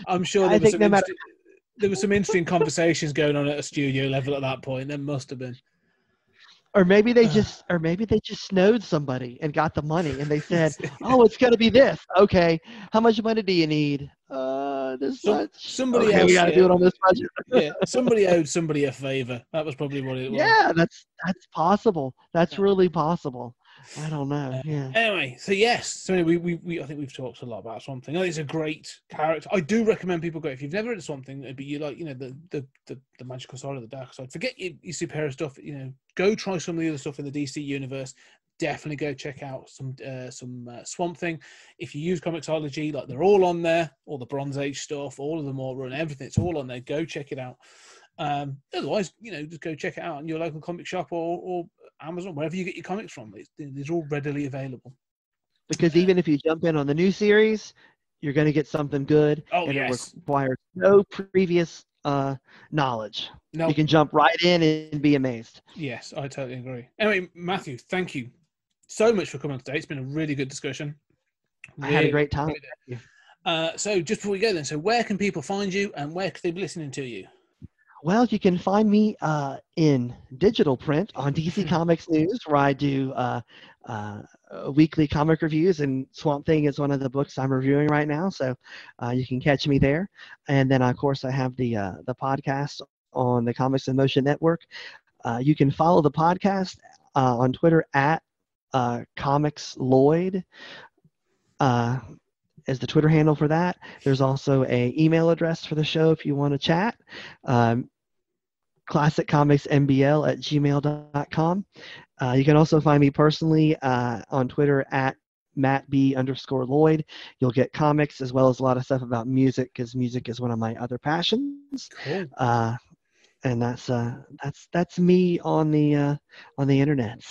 I'm sure there were some interesting conversations going on at a studio level at that point. There must have been. Or maybe they just snowed somebody and got the money, and they said, "Oh, it's going to be this. Okay, how much money do you need? This much. Somebody else. We got to do it on this budget." Yeah, somebody owed somebody a favor. That was probably what it was. Yeah, that's possible. That's really possible. I don't know. Yeah. Anyway, so yes. So anyway, we I think we've talked a lot about Swamp Thing. I think it's a great character. I do recommend people go if you've never read Swamp Thing, but you like the magical side or the dark side. Forget your superhero stuff. Go try some of the other stuff in the DC universe. Definitely go check out some Swamp Thing. If you use Comixology, like they're all on there, all the Bronze Age stuff, all of the More Run, everything, it's all on there. Go check it out. Otherwise, just go check it out in your local comic shop or Amazon, wherever you get your comics from. These are all readily available. Because even if you jump in on the new series, you're going to get something good. Oh, and yes. It requires no previous knowledge. No. You can jump right in and be amazed. Yes, I totally agree. Anyway, Matthew, thank you so much for coming on today. It's been a really good discussion. I had a great time. So just before we go then, so where can people find you and where can they be listening to you? Well, you can find me in digital print on DC Comics News, where I do weekly comic reviews, and Swamp Thing is one of the books I'm reviewing right now, so you can catch me there. And then, of course, I have the podcast on the Comics in Motion Network. You can follow the podcast on Twitter at ComicsLloyd. Is the Twitter handle for that. There's also an email address for the show if you want to chat. ClassicComicsMBL@gmail.com. You can also find me personally on Twitter at MattB_Lloyd. You'll get comics as well as a lot of stuff about music, because music is one of my other passions. Cool. And that's me on the internet.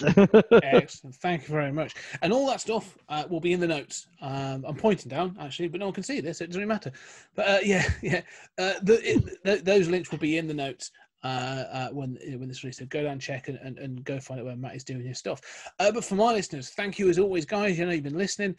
Excellent. Thank you very much. And all that stuff will be in the notes. I'm pointing down actually, but no one can see this. It doesn't really matter. But those links will be in the notes when this release. So go down, check, and go find out where Matt is doing his stuff. But for my listeners, thank you as always, guys. You've been listening.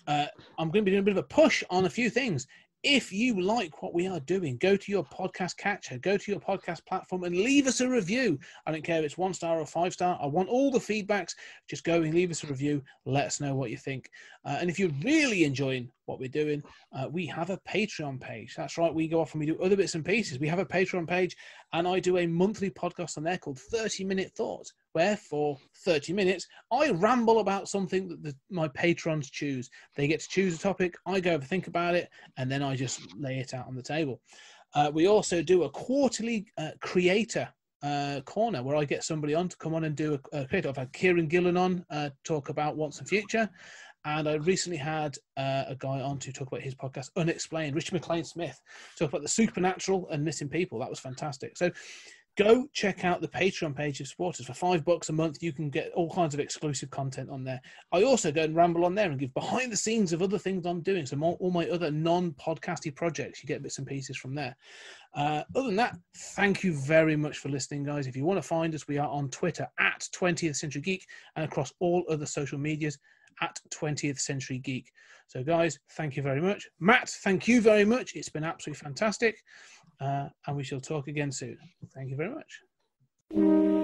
I'm going to be doing a bit of a push on a few things. if you like what we are doing, go to your podcast catcher, go to your podcast platform and leave us a review. I don't care if it's 1 star or 5 star. I want all the feedbacks. Just go and leave us a review. Let us know what you think. And if you're really enjoying what we're doing, we have a Patreon page. That's right. We go off and we do other bits and pieces. We have a Patreon page, and I do a monthly podcast on there called 30-Minute Thoughts, where for 30 minutes, I ramble about something that my patrons choose. They get to choose a topic. I go over, think about it, and then I just lay it out on the table. We also do a quarterly creator corner where I get somebody on to come on and do a creator. I've had Kieran Gillen on talk about What's the Future. And I recently had a guy on to talk about his podcast, Unexplained, Richard McLean Smith, talk about the supernatural and missing people. That was fantastic. So go check out the Patreon page of supporters. For $5 a month, you can get all kinds of exclusive content on there. I also go and ramble on there and give behind the scenes of other things I'm doing. So all my other non-podcasty projects, you get bits and pieces from there. Other than that, thank you very much for listening, guys. If you want to find us, we are on Twitter at 20th Century Geek and across all other social medias at 20th Century Geek. So, guys, thank you very much. Matt, thank you very much. It's been absolutely fantastic. And we shall talk again soon. Thank you very much.